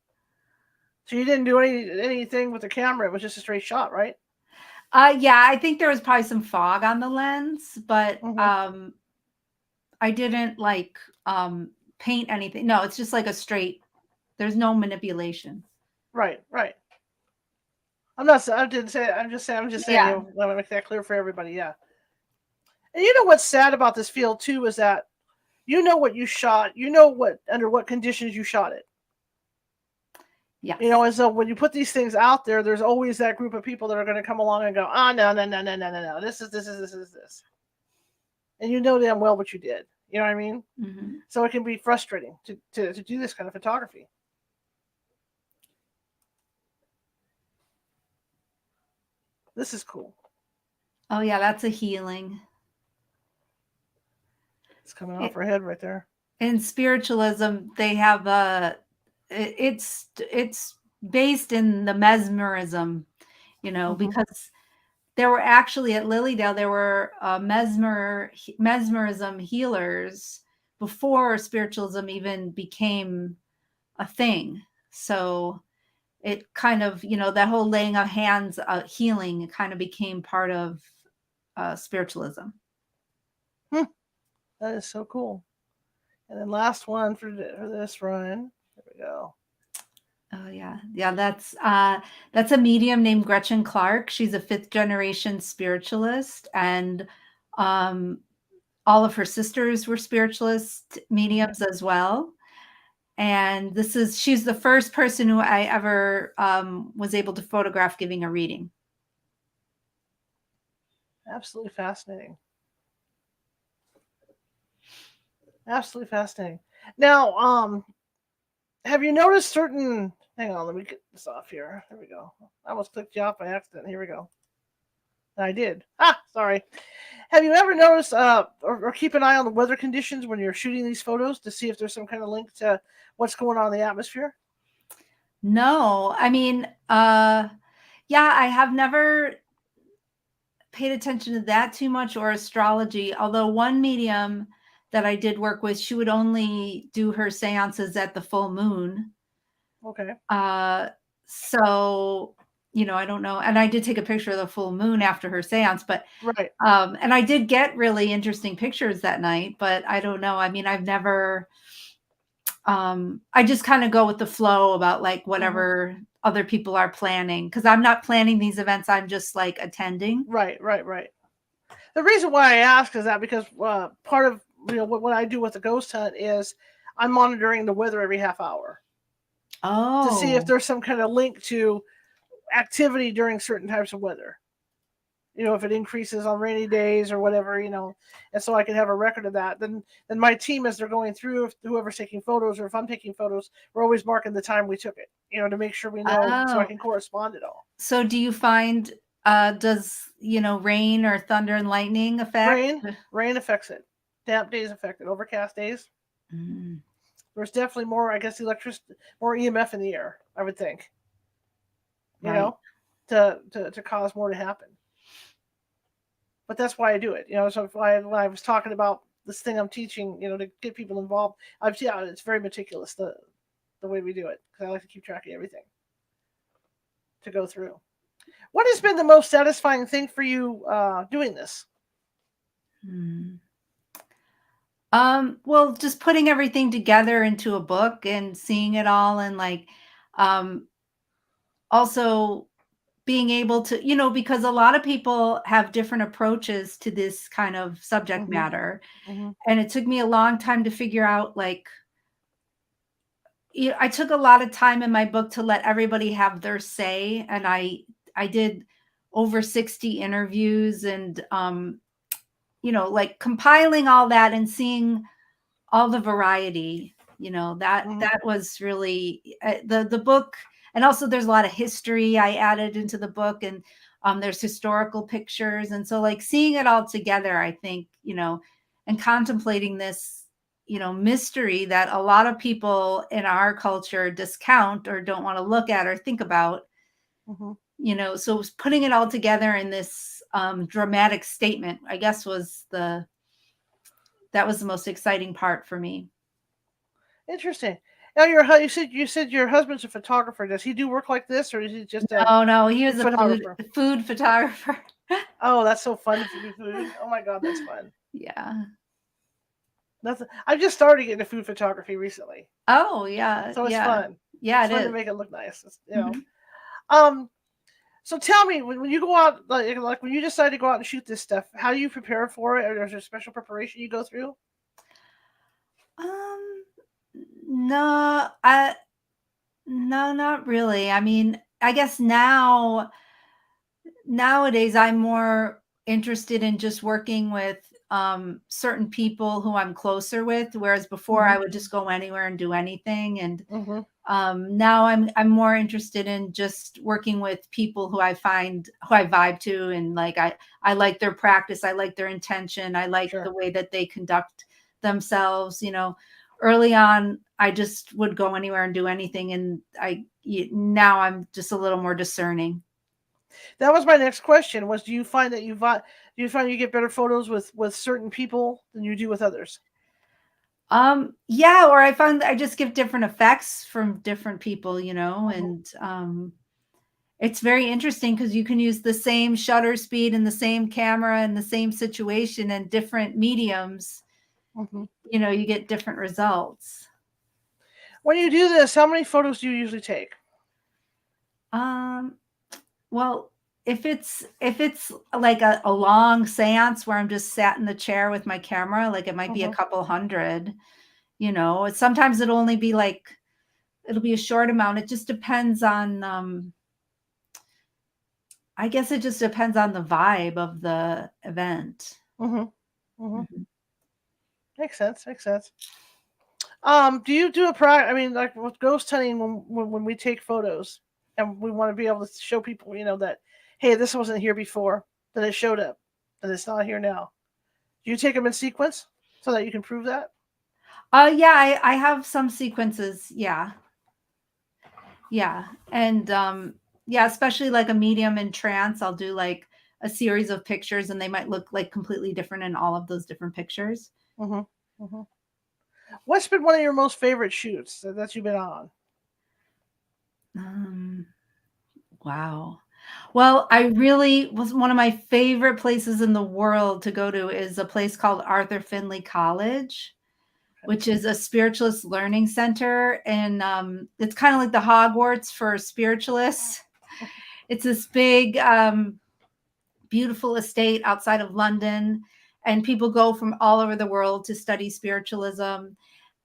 So you didn't do anything with the camera. It was just a straight shot, right? Yeah, I think there was probably some fog on the lens, but mm-hmm. I didn't like paint anything. No, it's just like a straight. There's no manipulation. Right. I'm not. I didn't say. I'm just saying. Yeah. I want to make that clear for everybody. Yeah. And you know what's sad about this field too is that you know what you shot. You know under what conditions you shot it. Yes. And so when you put these things out there, there's always that group of people that are going to come along and go, no. This is. And you know damn well what you did. You know what I mean? Mm-hmm. So it can be frustrating to do this kind of photography. This is cool. Oh yeah, that's a healing. It's coming off her head right there. In spiritualism, they have it's based in the mesmerism, mm-hmm. because there were actually at Lilydale, there were mesmerism healers before spiritualism even became a thing. So it kind of, that whole laying of hands, healing kind of became part of spiritualism. That is so cool. And then last one for this run. There we go. Oh yeah. That's a medium named Gretchen Clark. She's a 5th generation spiritualist, and all of her sisters were spiritualist mediums as well. And she's the first person who I ever was able to photograph giving a reading. Absolutely fascinating. Absolutely fascinating. Now, have you noticed certain? Hang on, let me get this off here. There we go. I almost clicked you off by accident. Here we go. I did. Sorry. Have you ever noticed or keep an eye on the weather conditions when you're shooting these photos to see if there's some kind of link to what's going on in the atmosphere? No, I mean, yeah, I have never paid attention to that too much, or astrology. Although one medium that I did work with, she would only do her seances at the full moon. Okay. So, I don't know. And I did take a picture of the full moon after her seance, but, Right. and I did get really interesting pictures that night, but I don't know. I mean, I've never, I just kind of go with the flow about like whatever other people are planning. Cause I'm not planning these events. I'm just like attending. Right. The reason why I ask is that because part of what I do with the ghost hunt is I'm monitoring the weather every half hour to see if Oh, there's some kind of link to activity during certain types of weather. If it increases on rainy days or whatever, and so I can have a record of that. Then my team, as they're going through, if whoever's taking photos or if I'm taking photos, we're always marking the time we took it, to make sure we know so I oh. can correspond it all. So do you find, does, rain or thunder and lightning affect? Rain affects it. Damp days affect it. Overcast days. Mm, There's definitely more, I guess, electricity, more EMF in the air, I would think, right. to cause more to happen. But that's why I do it. So when I was talking about this thing I'm teaching, to get people involved, it's very meticulous the way we do it, because I like to keep track of everything to go through. What has been the most satisfying thing for you doing this? Hmm. Well, just putting everything together into a book and seeing it all, and like, also being able to, because a lot of people have different approaches to this kind of subject Mm-hmm. matter. Mm-hmm. And it took me a long time to figure out, like, I took a lot of time in my book to let everybody have their say. And I did over 60 interviews, and, like compiling all that and seeing all the variety, that was really the book. And also there's a lot of history I added into the book, and there's historical pictures. And so like seeing it all together, I think, and contemplating this, mystery that a lot of people in our culture discount or don't want to look at or think about, Mm-hmm. So putting it all together in this dramatic statement, I guess that was the most exciting part for me. Interesting. Now, you said your husband's a photographer. Does he do work like this, or is he just a Oh, no, he was a photographer? food photographer. Oh, that's so fun to do food. Oh my God, that's fun. Yeah. I've just started getting into food photography recently, Oh, yeah, so it's yeah. fun. Yeah, It's it fun to is. make it look nice. Mhm. Um. So tell me, when you go out, like when you decide to go out and shoot this stuff, how do you prepare for it? Or is there special preparation you go through? Um, no, no, not really. I mean, I guess nowadays I'm more interested in just working with certain people who I'm closer with, whereas before Mm-hmm. I would just go anywhere and do anything. And Mm-hmm. now I'm more interested in just working with people who I vibe to, and like I like their practice, I like their intention, I like the Sure. way that they conduct themselves. Early on I just would go anywhere and do anything, and now I'm just a little more discerning. That was my next question. Do you find that do you find you get better photos with certain people than you do with others? Yeah, or I find that I just give different effects from different people, Mm-hmm. and it's very interesting because you can use the same shutter speed and the same camera and the same situation and different mediums. Mm-hmm. You get different results. When you do this, how many photos do you usually take? Um, well, if it's like a long seance where I'm just sat in the chair with my camera, like it might be a Mm-hmm. couple hundred. Sometimes it'll be a short amount. It just depends on I guess it just depends on the vibe of the event. Mm-hmm. Mm-hmm. Mhm. Makes sense. Makes sense. Do you do I mean, like with ghost hunting, when we take photos and we want to be able to show people, that, hey, this wasn't here before. that it showed up, that it's not here now. Do you take them in sequence so that you can prove that? Yeah, I have some sequences. Yeah. Yeah. And yeah, especially like a medium in trance, I'll do like a series of pictures and they might look like completely different in all of those different pictures. Mm-hmm. Mm-hmm. What's been one of your most favorite shoots that you've been on? Wow. Well, I really was one of my favorite places in the world to go to is a place called Arthur Findlay College, which is a spiritualist learning center. And it's kind of like the Hogwarts for spiritualists. It's this big, beautiful estate outside of London. And people go from all over the world to study spiritualism.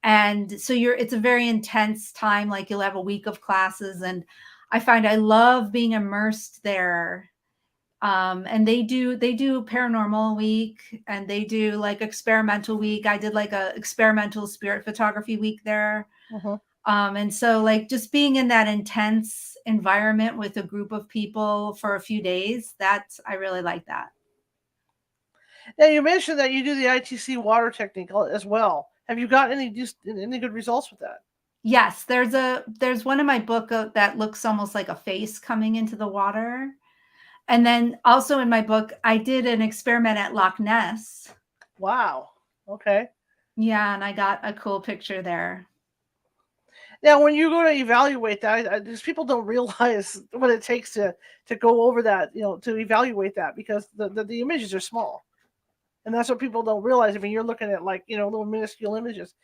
And so it's a very intense time. Like you'll have a week of classes. And I find I love being immersed there. And they do paranormal week and they do like experimental week. I did like a experimental spirit photography week there. And so like just being in that intense environment with a group of people for a few days, I really like that. Now you mentioned that you do the ITC water technique as well. Have you got any good results with that? Yes, there's one in my book that looks almost like a face coming into the water. And then also in my book, I did an experiment at Loch Ness. Wow. Okay. Yeah, and I got a cool picture there. Now, when you go to evaluate that, because people don't realize what it takes to go over that, to evaluate that, because the images are small, and that's what people don't realize. I mean, you're looking at like little minuscule images.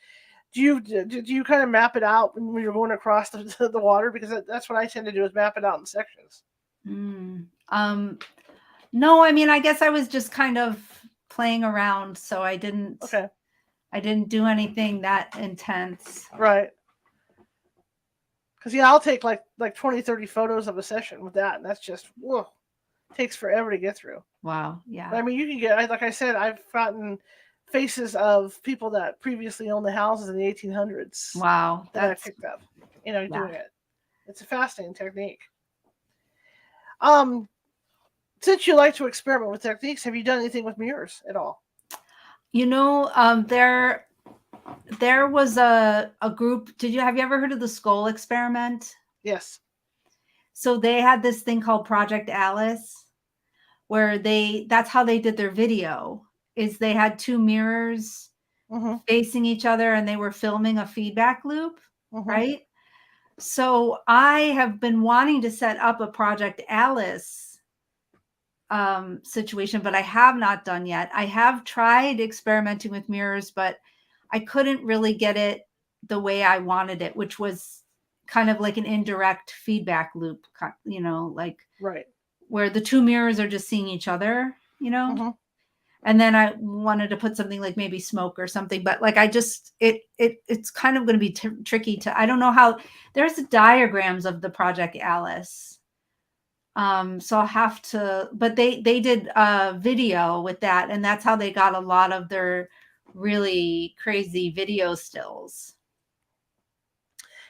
Do you kind of map it out when you're going across the water? Because that's what I tend to do, is map it out in sections. No, I mean, I guess I was just kind of playing around, so I didn't. Okay. I didn't do anything that intense. Right. Because I'll take like 20, 30 photos of a session with that, and that's just takes forever to get through. Wow. Yeah. But, I mean, you can get, like I said, I've gotten faces of people that previously owned the houses in the 1800s. Wow. That I picked up, yeah. doing it. It's a fascinating technique. Since you like to experiment with techniques, have you done anything with mirrors at all? There was a group. Have you ever heard of the skull experiment? Yes. So they had this thing called Project Alice, where that's how they did their video, is they had two mirrors facing each other and they were filming a feedback loop, right? So I have been wanting to set up a Project Alice situation, but I have not done yet. I have tried experimenting with mirrors, but I couldn't really get it the way I wanted it, which was kind of like an indirect feedback loop, like right, where the two mirrors are just seeing each other, And then I wanted to put something like maybe smoke or something, but like it's kind of going to be tricky I don't know how. There's diagrams of the Project Alice. So I'll have to, but they did a video with that, and that's how they got a lot of their really crazy video stills.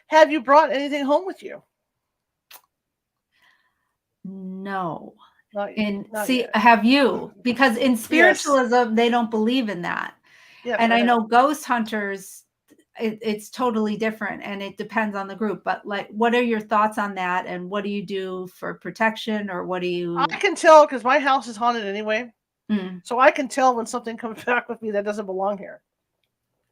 Have you brought anything home with you? No. Not yet. Have you? Because in spiritualism, they don't believe in that. Yes, and I know ghost hunters, it's totally different, and it depends on the group. But like, what are your thoughts on that? And what do you do for protection, or what do you? I can tell because my house is haunted anyway. So I can tell when something comes back with me that doesn't belong here.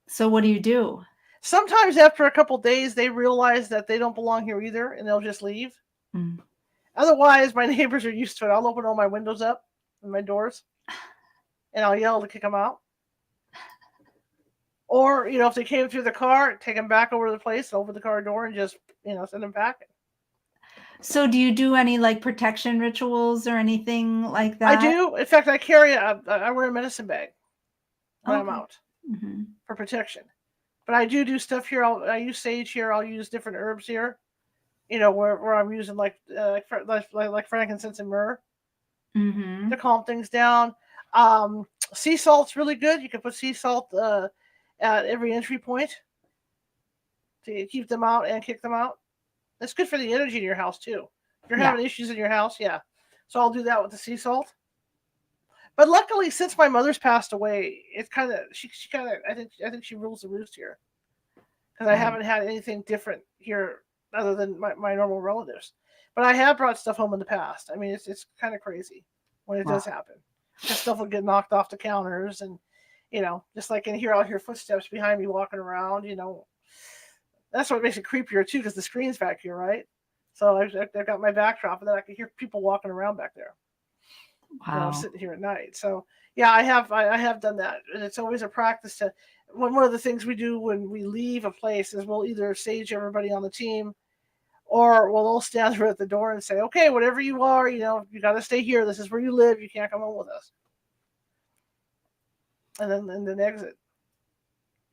So what do you do? Sometimes after a couple days, they realize that they don't belong here either, and they'll just leave. Otherwise, my neighbors are used to it. I'll open all my windows up and my doors, and I'll yell to kick them out. Or, if they came through the car, take them back over to the place, open the car door, and just, send them back. So do you do any like protection rituals or anything like that? I do. In fact, I wear a medicine bag when I'm out for protection. But I do stuff here. I use sage here. I'll use different herbs here. Where I'm using like frankincense and myrrh to calm things down. Sea salt's really good. You can put sea salt at every entry point to keep them out and kick them out. That's good for the energy in your house too. If you're having issues in your house, yeah. So I'll do that with the sea salt. But luckily, since my mother's passed away, it's kind of she kind of I think she rules the roost here, because I Right. haven't had anything different here other than my normal relatives. But I have brought stuff home in the past. I mean, it's kind of crazy when it Wow. does happen, because stuff will get knocked off the counters, and just like in here, I'll hear footsteps behind me walking around. That's what makes it creepier too, because the screen's back here, right? So I've got my backdrop, and then I can hear people walking around back there. Wow. Sitting here at night. So yeah, I have done that, and it's always a practice to. One of the things we do when we leave a place is we'll either sage everybody on the team, or we'll all stand there at the door and say, "Okay, whatever you are, you got to stay here. This is where you live. You can't come home with us." And then exit.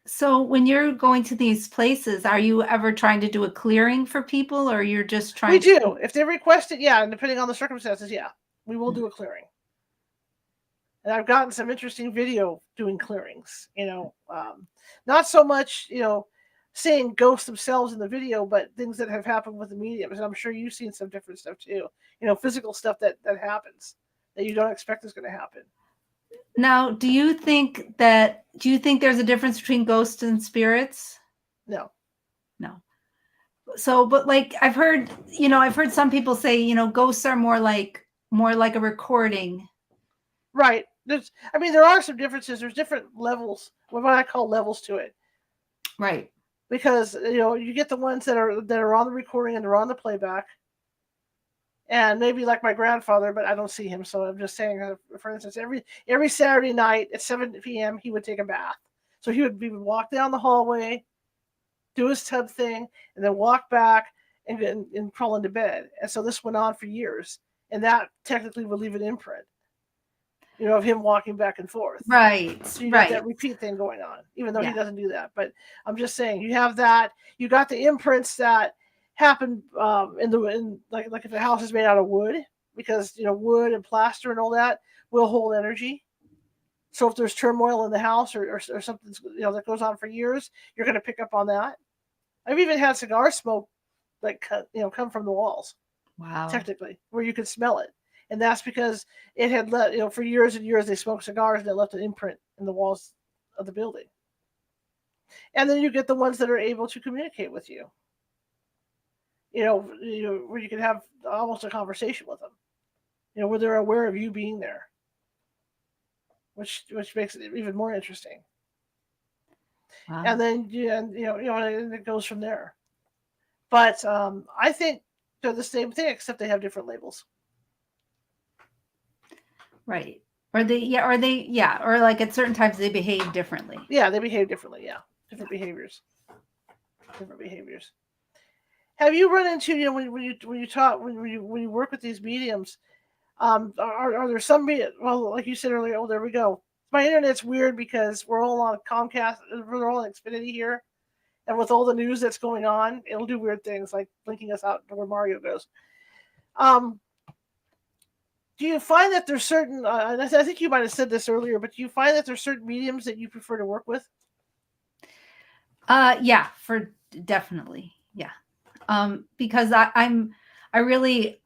So when you're going to these places, are you ever trying to do a clearing for people, or you're just trying We to? do. If they request it, yeah, and depending on the circumstances, yeah, we will do a clearing. And I've gotten some interesting video doing clearings. Not so much, seeing ghosts themselves in the video, but things that have happened with the mediums. And I'm sure you've seen some different stuff too. Physical stuff that happens that you don't expect is going to happen. Now, do you think there's a difference between ghosts and spirits? No. So, but like I've heard some people say, ghosts are more like a recording. Right. There are some differences. There's different levels, what I call levels to it. Right. Because you get the ones that are on the recording and they're on the playback. And maybe like my grandfather, but I don't see him, so I'm just saying. For instance, every Saturday night at 7 p.m. he would take a bath. So he would walk down the hallway, do his tub thing, and then walk back and crawl into bed. And so this went on for years, and that technically would leave an imprint, of him walking back and forth. Right. So you got that repeat thing going on, even though he doesn't do that. But I'm just saying, you have that. You got the imprints that happen like if the house is made out of wood, because wood and plaster and all that will hold energy. So if there's turmoil in the house or something that goes on for years, you're going to pick up on that. I've even had cigar smoke come from the walls. Wow. Technically, where you could smell it. And that's because it had let, for years and years, they smoked cigars and it left an imprint in the walls of the building. And then you get the ones that are able to communicate with you. Where you can have almost a conversation with them. Where they're aware of you being there, which makes it even more interesting. Wow. And then and it goes from there. But I think they're the same thing, except they have different labels. Right. Or like at certain times they behave differently. Yeah, they behave differently. Yeah, different behaviors. Have you run into when you work with these mediums? Are there some like you said earlier? Oh, there we go. My internet's weird because we're all on Comcast. We're all on Xfinity here, and with all the news that's going on, it'll do weird things like blinking us out to where Mario goes. Do you find that there's certain, and I think you might have said this earlier, but do you find that there's certain mediums that you prefer to work with? Yeah, definitely. Yeah. Because I really,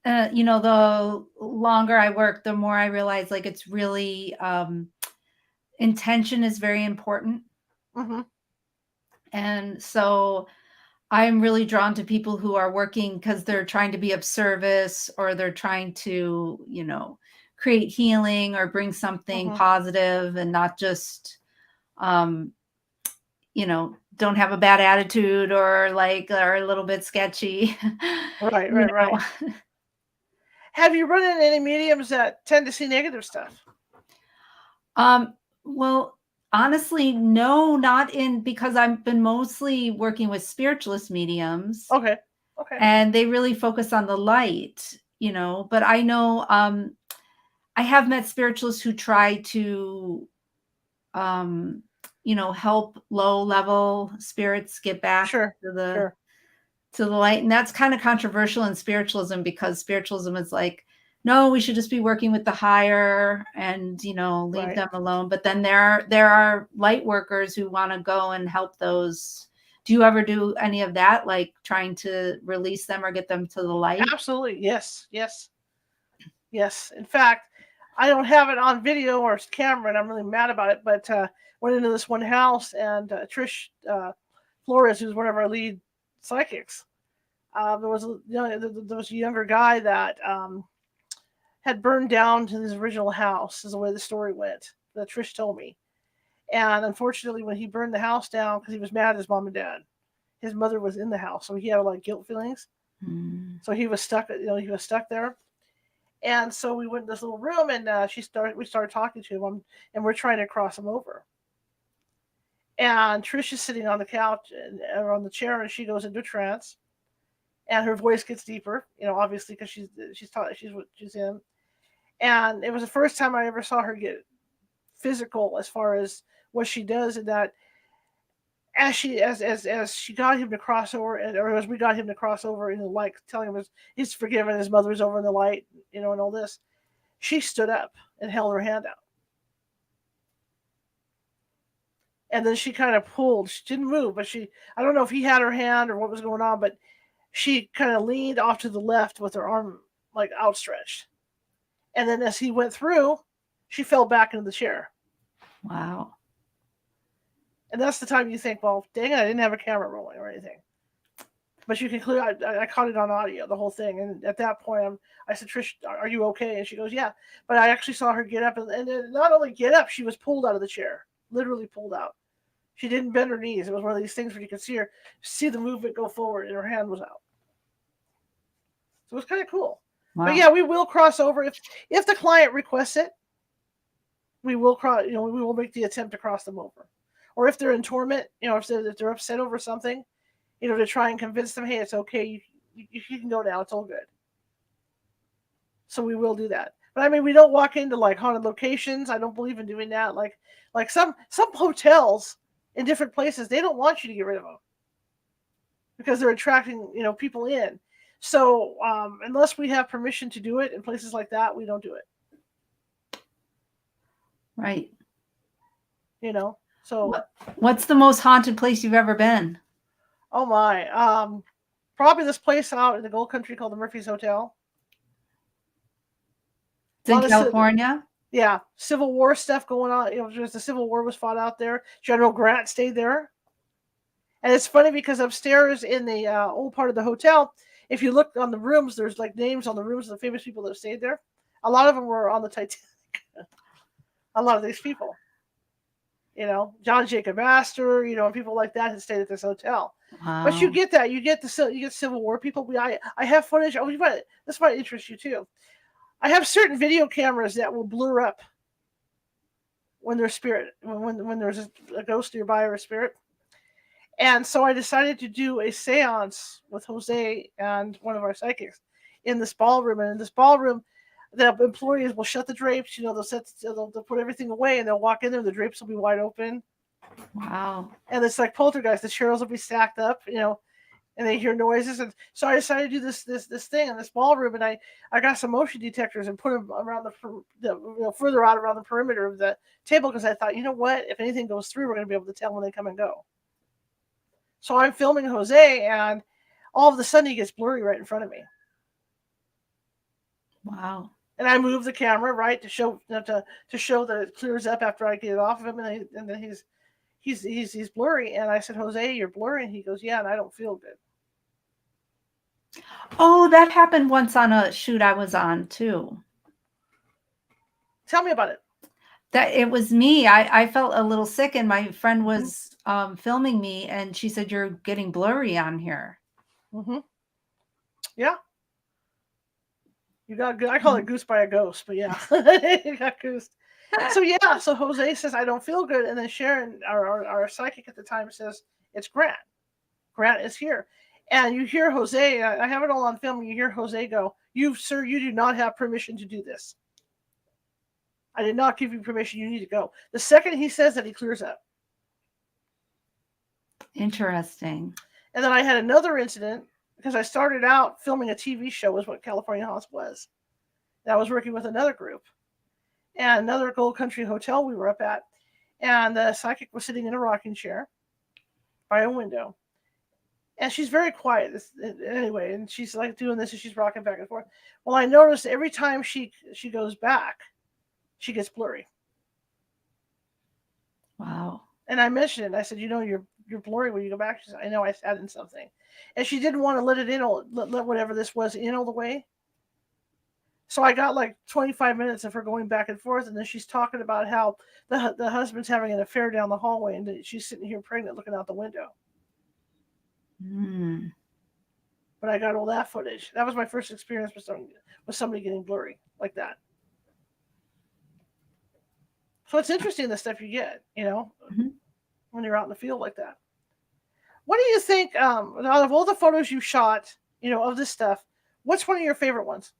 the longer I work, the more I realize like it's really, intention is very important. Mm-hmm. And so I'm really drawn to people who are working because they're trying to be of service, or they're trying to, create healing or bring something positive, and not just, don't have a bad attitude or are a little bit sketchy. Right. Have you run into any mediums that tend to see negative stuff? Well, honestly, no, because I've been mostly working with spiritualist mediums. Okay. And they really focus on the light, but I know, I have met spiritualists who try to, help low level spirits get back to the light. And that's kind of controversial in spiritualism, because spiritualism is like, no, we should just be working with the higher and, leave them alone. But then there are light workers who want to go and help those. Do you ever do any of that, like trying to release them or get them to the light? Absolutely. Yes. In fact, I don't have it on video or camera, and I'm really mad about it. But went into this one house, and Trish Flores, who's one of our lead psychics, there was a younger guy that had burned down to his original house. Is the way the story went. That Trish told me. And unfortunately, when he burned the house down, because he was mad at his mom and dad, his mother was in the house, so he had like guilt feelings. So he was stuck. He was stuck there. And so we went in this little room, and we started talking to him, and we're trying to cross him over. And Trish is sitting on the couch or on the chair, and she goes into a trance, and her voice gets deeper. Obviously because she's in. And it was the first time I ever saw her get physical as far as what she does, and that as she got him to cross over, or as we got him to cross over in the light, telling him he's forgiven, his mother's over in the light, and all this, she stood up and held her hand out. And then she kind of pulled. She didn't move, but I don't know if he had her hand or what was going on, but she kind of leaned off to the left with her arm like outstretched. And then as he went through, she fell back into the chair. Wow. And that's the time you think, well, dang it, I didn't have a camera rolling or anything. But you can clearly, I caught it on audio, the whole thing. And at that point, I said, Trish, are you okay? And she goes, yeah. But I actually saw her get up. And not only get up, she was pulled out of the chair. Literally pulled out. She didn't bend her knees. It was one of these things where you could see the movement go forward, and her hand was out. So it was kind of cool. Wow. But yeah, we will cross over. If the client requests it, we will cross. We will make the attempt to cross them over. Or if they're in torment, if they're upset over something, to try and convince them, hey, it's okay, you can go now, it's all good. So we will do that. But I mean, we don't walk into like haunted locations. I don't believe in doing that. Like some hotels in different places, they don't want you to get rid of them because they're attracting people in. So unless we have permission to do it in places like that, we don't do it. Right. So what's the most haunted place you've ever been? Oh my. Probably this place out in the Gold Country called the Murphy's Hotel. It's in California? Yeah. Civil War stuff going on. The Civil War was fought out there. General Grant stayed there. And it's funny because upstairs in the old part of the hotel, if you look on the rooms, there's like names on the rooms of the famous people that stayed there. A lot of them were on the Titanic. A lot of these people. John Jacob Astor, and people like that had stayed at this hotel. Wow. But you get that. You get Civil War people. I have footage. This might interest you too. I have certain video cameras that will blur up when there's spirit, when there's a ghost nearby or a spirit. And so I decided to do a séance with Jose and one of our psychics in this ballroom. And in this ballroom, the employees will shut the drapes. They'll put everything away, and they'll walk in there. The drapes will be wide open. Wow! And it's like poltergeist. The chairs will be stacked up, and they hear noises. And so I decided to do this thing in this ballroom, and I got some motion detectors and put them around the further out around the perimeter of the table because I thought, what? If anything goes through, we're going to be able to tell when they come and go. So I'm filming Jose, and all of a sudden he gets blurry right in front of me. Wow. And I move the camera right to show that it clears up after I get it off of him, and then he's blurry. And I said, Jose, you're blurry. And he goes, yeah, and I don't feel good. Oh, that happened once on a shoot I was on too. Tell me about it. That it was me. I felt a little sick, and my friend was filming me, and she said, "You're getting blurry on here." Mm-hmm. Yeah. You got good. I call it goose by a ghost, but yeah, you got goosed. So yeah, so Jose says I don't feel good, and then Sharon, our psychic at the time, says it's Grant. Grant is here, and you hear Jose. I have it all on film. You hear Jose go, "You do not have permission to do this. I did not give you permission. You need to go." The second he says that, he clears up. Interesting. And then I had another incident. Because I started out filming a TV show was what California Haunts was. And I was working with another group. And another Gold Country hotel we were up at. And the psychic was sitting in a rocking chair by a window. And she's very quiet anyway. And she's like doing this and she's rocking back and forth. Well, I noticed every time she goes back, she gets blurry. Wow. And I mentioned it. And I said, you're blurry when you go back. She said, I know I sat in something. And she didn't want to let it in, let whatever this was in all the way. So I got like 25 minutes of her going back and forth, and then she's talking about how the husband's having an affair down the hallway, and she's sitting here pregnant looking out the window. Mm. But I got all that footage. That was my first experience with somebody getting blurry like that. So it's interesting the stuff you get, Mm-hmm. when you're out in the field like that. What do you think, out of all the photos you shot, of this stuff, what's one of your favorite ones?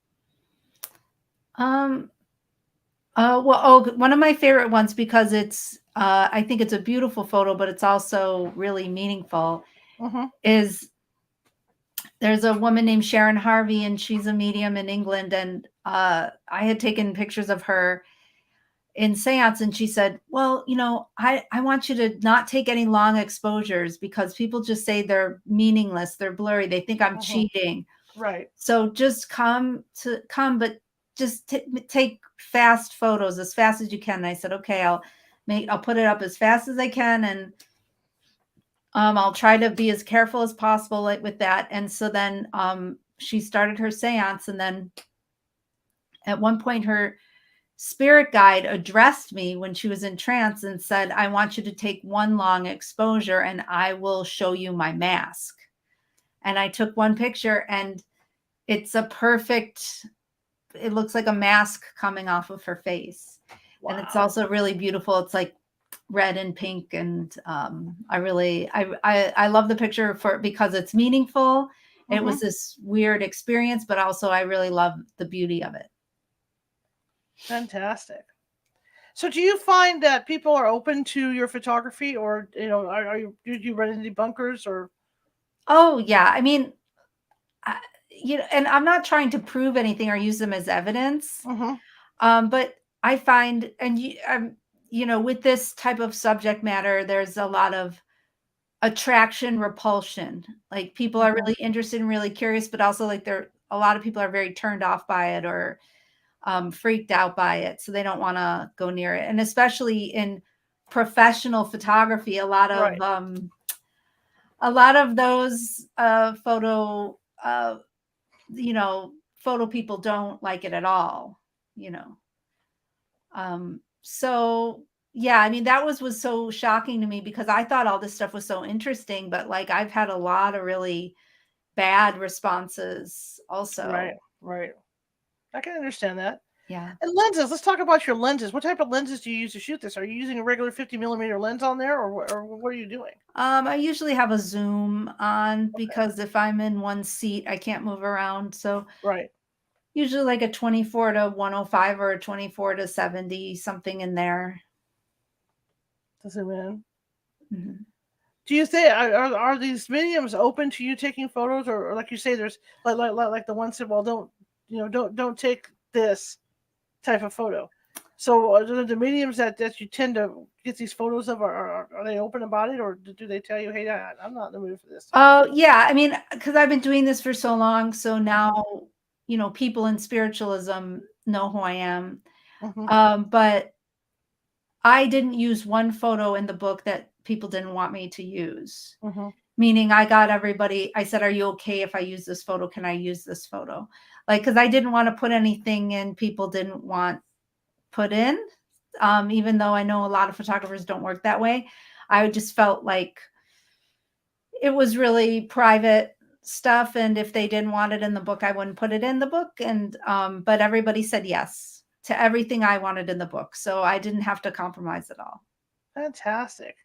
One of my favorite ones, because it's, I think it's a beautiful photo, but it's also really meaningful, is there's a woman named Sharon Harvey, and she's a medium in England. And I had taken pictures of her in SÉANCE, and she said, well, I want you to not take any long exposures, because people just say they're meaningless, they're blurry, they think I'm cheating. Right. So just come, but just take fast photos as fast as you can. And I said, okay, I'll put it up as fast as I can, and I'll try to be as careful as possible with that. And so then she started her séance, and then at one point her spirit guide addressed me when she was in trance and said, I want you to take one long exposure, and I will show you my mask. And I took one picture, and it's a perfect, it looks like a mask coming off of her face. Wow. And it's also really beautiful. It's like red and pink. And I love the picture because it's meaningful. It was this weird experience, but also I really love the beauty of it. Fantastic. So do you find that people are open to your photography, or, do you run into debunkers, or? Oh yeah. I mean, and I'm not trying to prove anything or use them as evidence. But I find, and with this type of subject matter, there's a lot of attraction, repulsion. Like people are really interested and really curious, but also like a lot of people are very turned off by it, or freaked out by it. So they don't want to go near it. And especially in professional photography, a lot of those photo people don't like it at all, so yeah, I mean, that was so shocking to me, because I thought all this stuff was so interesting, but like I've had a lot of really bad responses also. Right. I can understand that. Yeah. And lenses, let's talk about your lenses. What type of lenses do you use to shoot this? Are you using a regular 50mm lens on there, or what are you doing? I usually have a zoom on, because if I'm in one seat, I can't move around. So usually like a 24 to 105 or a 24 to 70, something in there. To zoom in. Do you think are these mediums open to you taking photos, or like you say, there's like the one said, well, don't take this type of photo. So the mediums that you tend to get these photos of, are they open about it, or do they tell you, hey, I'm not in the mood for this? Oh yeah, I mean, because I've been doing this for so long, so now people in spiritualism know who I am. But I didn't use one photo in the book that people didn't want me to use. Meaning I got everybody, I said, are you okay if I use this photo? Can I use this photo? Like, because I didn't want to put anything in people didn't want put in, even though I know a lot of photographers don't work that way. I just felt like it was really private stuff, and if they didn't want it in the book, I wouldn't put it in the book. And but everybody said yes to everything I wanted in the book, so I didn't have to compromise at all. Fantastic.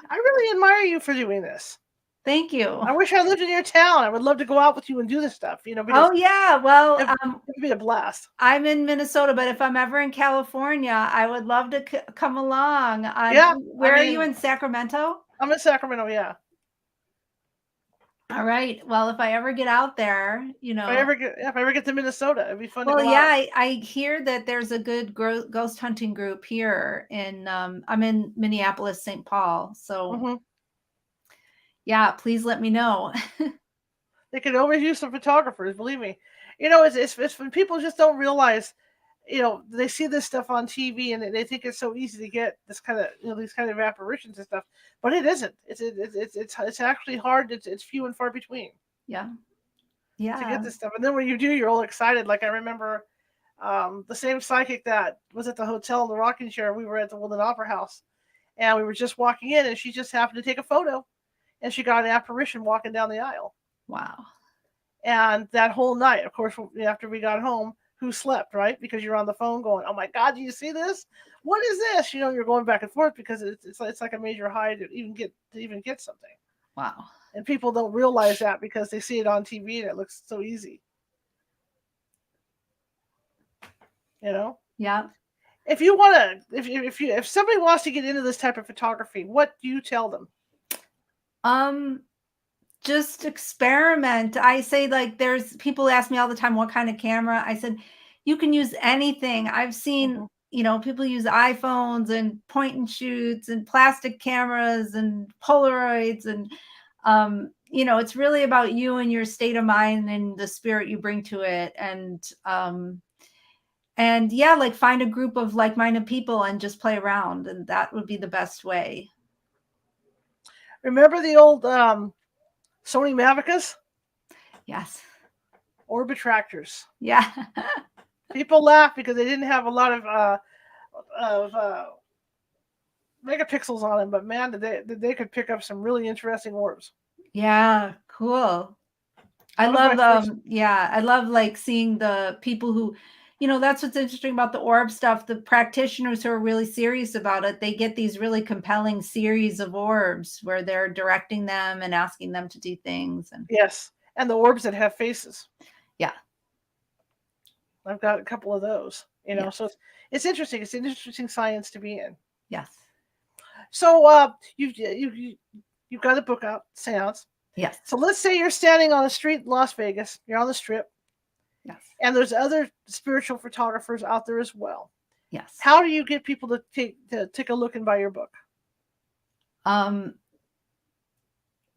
I really admire you for doing this. Thank you. I wish I lived in your town. I would love to go out with you and do this stuff, Oh yeah, well, it'd be a blast. I'm in Minnesota, but if I'm ever in California, I would love to come along. Where are you, in Sacramento? I'm in Sacramento, yeah. All right. Well, if I ever get out there, if I ever get to Minnesota, it'd be fun to go out. I hear that there's a good ghost hunting group here I'm in Minneapolis, St. Paul. So yeah, please let me know. They could always use some photographers, believe me. It's when people just don't realize, they see this stuff on TV and they think it's so easy to get this kind of, these kind of apparitions and stuff, but it isn't. It's actually hard. It's few and far between. Yeah. To get this stuff. And then when you do, you're all excited. Like I remember the same psychic that was at the hotel in the rocking chair. We were at the Woodland Opera House, and we were just walking in, and she just happened to take a photo, and she got an apparition walking down the aisle. Wow. And that whole night, of course, after we got home, who slept, right? Because you're on the phone going, oh my God, do you see this? What is this? You're going back and forth because it's like a major high to even get something. Wow. And people don't realize that because they see it on TV and it looks so easy. Yeah. If you want to, if somebody wants to get into this type of photography, what do you tell them? Just experiment. I say, like, there's people ask me all the time, what kind of camera? I said, you can use anything. I've seen, people use iPhones and point and shoots and plastic cameras and Polaroids and, it's really about you and your state of mind and the spirit you bring to it. And like find a group of like-minded people and just play around. And that would be the best way. Remember the old Sony Mavicas? Yes. Or Betractors. Yeah. People laugh because they didn't have a lot of megapixels on them, but man, they could pick up some really interesting orbs. Yeah, cool. I love I love like seeing the people who, that's what's interesting about the orb stuff. The practitioners who are really serious about it, they get these really compelling series of orbs where they're directing them and asking them to do things. And yes, and the orbs that have faces. Yeah. I've got a couple of those, so it's interesting. It's an interesting science to be in. Yes. So you've got a book out, SÉANCE. Yes. So let's say you're standing on the street in Las Vegas. You're on the Strip. Yes. And there's other spiritual photographers out there as well. Yes. How do you get people to take a look and buy your book?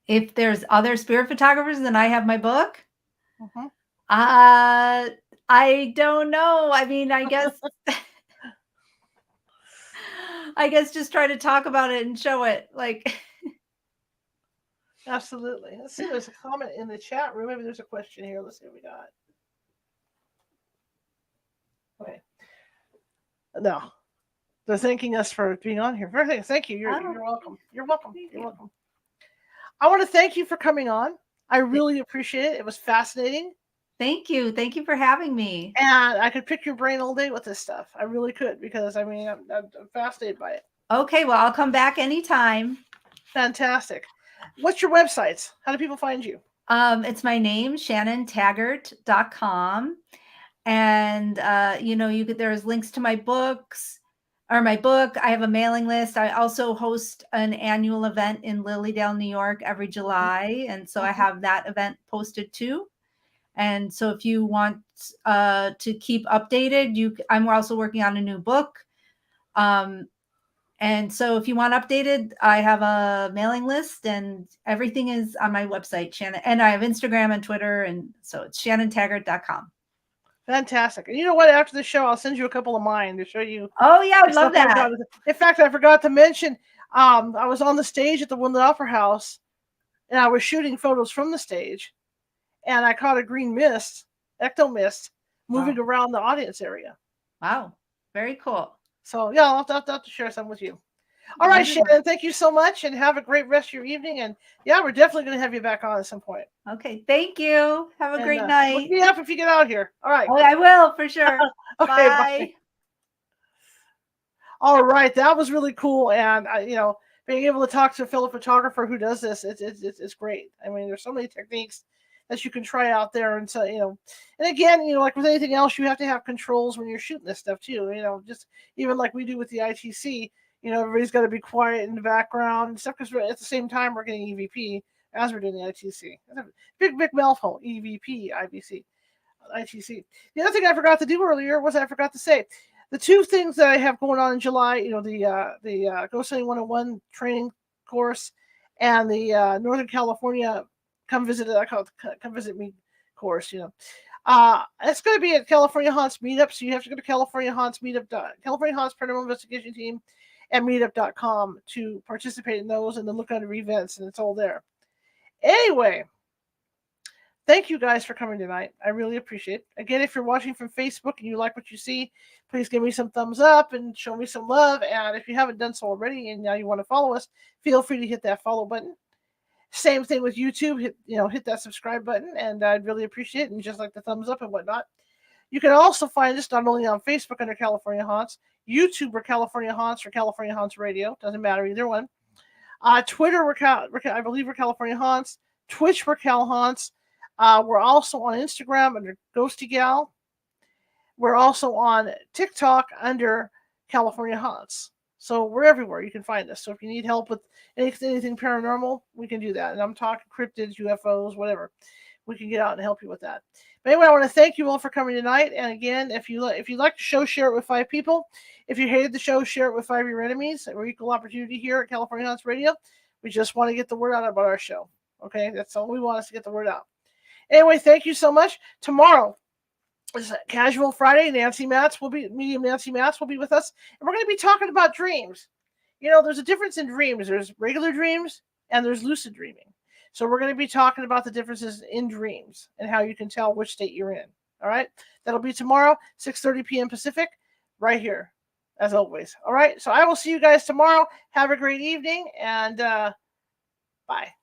If there's other spirit photographers, then I have my book. Mm-hmm. I don't know. I mean, I guess just try to talk about it and show it. Like, absolutely. Let's see. There's a comment in the chat room. Maybe there's a question here. Let's see what we got. Okay. No, they're thanking us for being on here. Thank you. You're welcome. You're welcome. You're welcome. I want to thank you for coming on. I really appreciate it. It was fascinating. Thank you. Thank you for having me. And I could pick your brain all day with this stuff. I really could, because I mean, I'm fascinated by it. Okay, well, I'll come back anytime. Fantastic. What's your websites? How do people find you? It's my name, shannontaggart.com. And, there's links to my books or my book. I have a mailing list. I also host an annual event in Lilydale, New York every July. And so I have that event posted too. And so if you want to keep updated, I'm also working on a new book. And so if you want updated, I have a mailing list and everything is on my website, Shannon. And I have Instagram and Twitter. And so it's shannontaggart.com. Fantastic. And you know what? After the show, I'll send you a couple of mine to show you. Oh, yeah. I'd love that. In fact, I forgot to mention, I was on the stage at the Woodland Opera House and I was shooting photos from the stage. And I caught a green mist, ecto mist, moving around the audience area. Wow. Very cool. So, yeah, I'll have to share some with you. All right, Shannon, thank you so much, and have a great rest of your evening. And, yeah, we're definitely going to have you back on at some point. Okay, thank you. Have a great night. Look me up if you get out here. All right. Oh, I will, for sure. Okay, bye. All right, that was really cool. And, being able to talk to a fellow photographer who does this, it's great. I mean, there's so many techniques that you can try out there. And so, and again, like with anything else, you have to have controls when you're shooting this stuff too. Just even like we do with the ITC, everybody's got to be quiet in the background and stuff, because at the same time we're getting EVP as we're doing the ITC. Big mouthful, EVP, IVC, ITC. The other thing I forgot to do earlier was I forgot to say the two things that I have going on in July, the Ghost Hunting 101 training course and the Northern California come visit me course. It's going to be at California Haunts Meetup, so you have to go to California Haunts Meetup, California Haunts Paranormal Investigation Team, and meetup.com to participate in those, and then look under events, and it's all there. Anyway, thank you guys for coming tonight. I really appreciate it. Again, if you're watching from Facebook and you like what you see, please give me some thumbs up and show me some love. And if you haven't done so already and now you want to follow us, feel free to hit that follow button. Same thing with YouTube. Hit that subscribe button, and I'd really appreciate it. And just like the thumbs up and whatnot. You can also find us not only on Facebook under California Haunts, YouTube or California Haunts or California Haunts Radio. Doesn't matter, either one. Twitter, I believe we're California Haunts. Twitch, we're Cal Haunts. We're also on Instagram under Ghosty Gal. We're also on TikTok under California Haunts. So we're everywhere. You can find us. So if you need help with anything paranormal, we can do that. And I'm talking cryptids, UFOs, whatever. We can get out and help you with that. But anyway, I want to thank you all for coming tonight. And again, if you like the show, share it with 5 people. If you hated the show, share it with 5 of your enemies. We're equal opportunity here at California Haunts Radio. We just want to get the word out about our show. Okay, that's all we want is to get the word out. Anyway, thank you so much. Tomorrow is Casual Friday. Medium Nancy Matz will be with us. And we're going to be talking about dreams. There's a difference in dreams. There's regular dreams and there's lucid dreaming. So we're going to be talking about the differences in dreams and how you can tell which state you're in. All right. That'll be tomorrow, 6:30 p.m. Pacific, right here, as always. All right. So I will see you guys tomorrow. Have a great evening, and bye.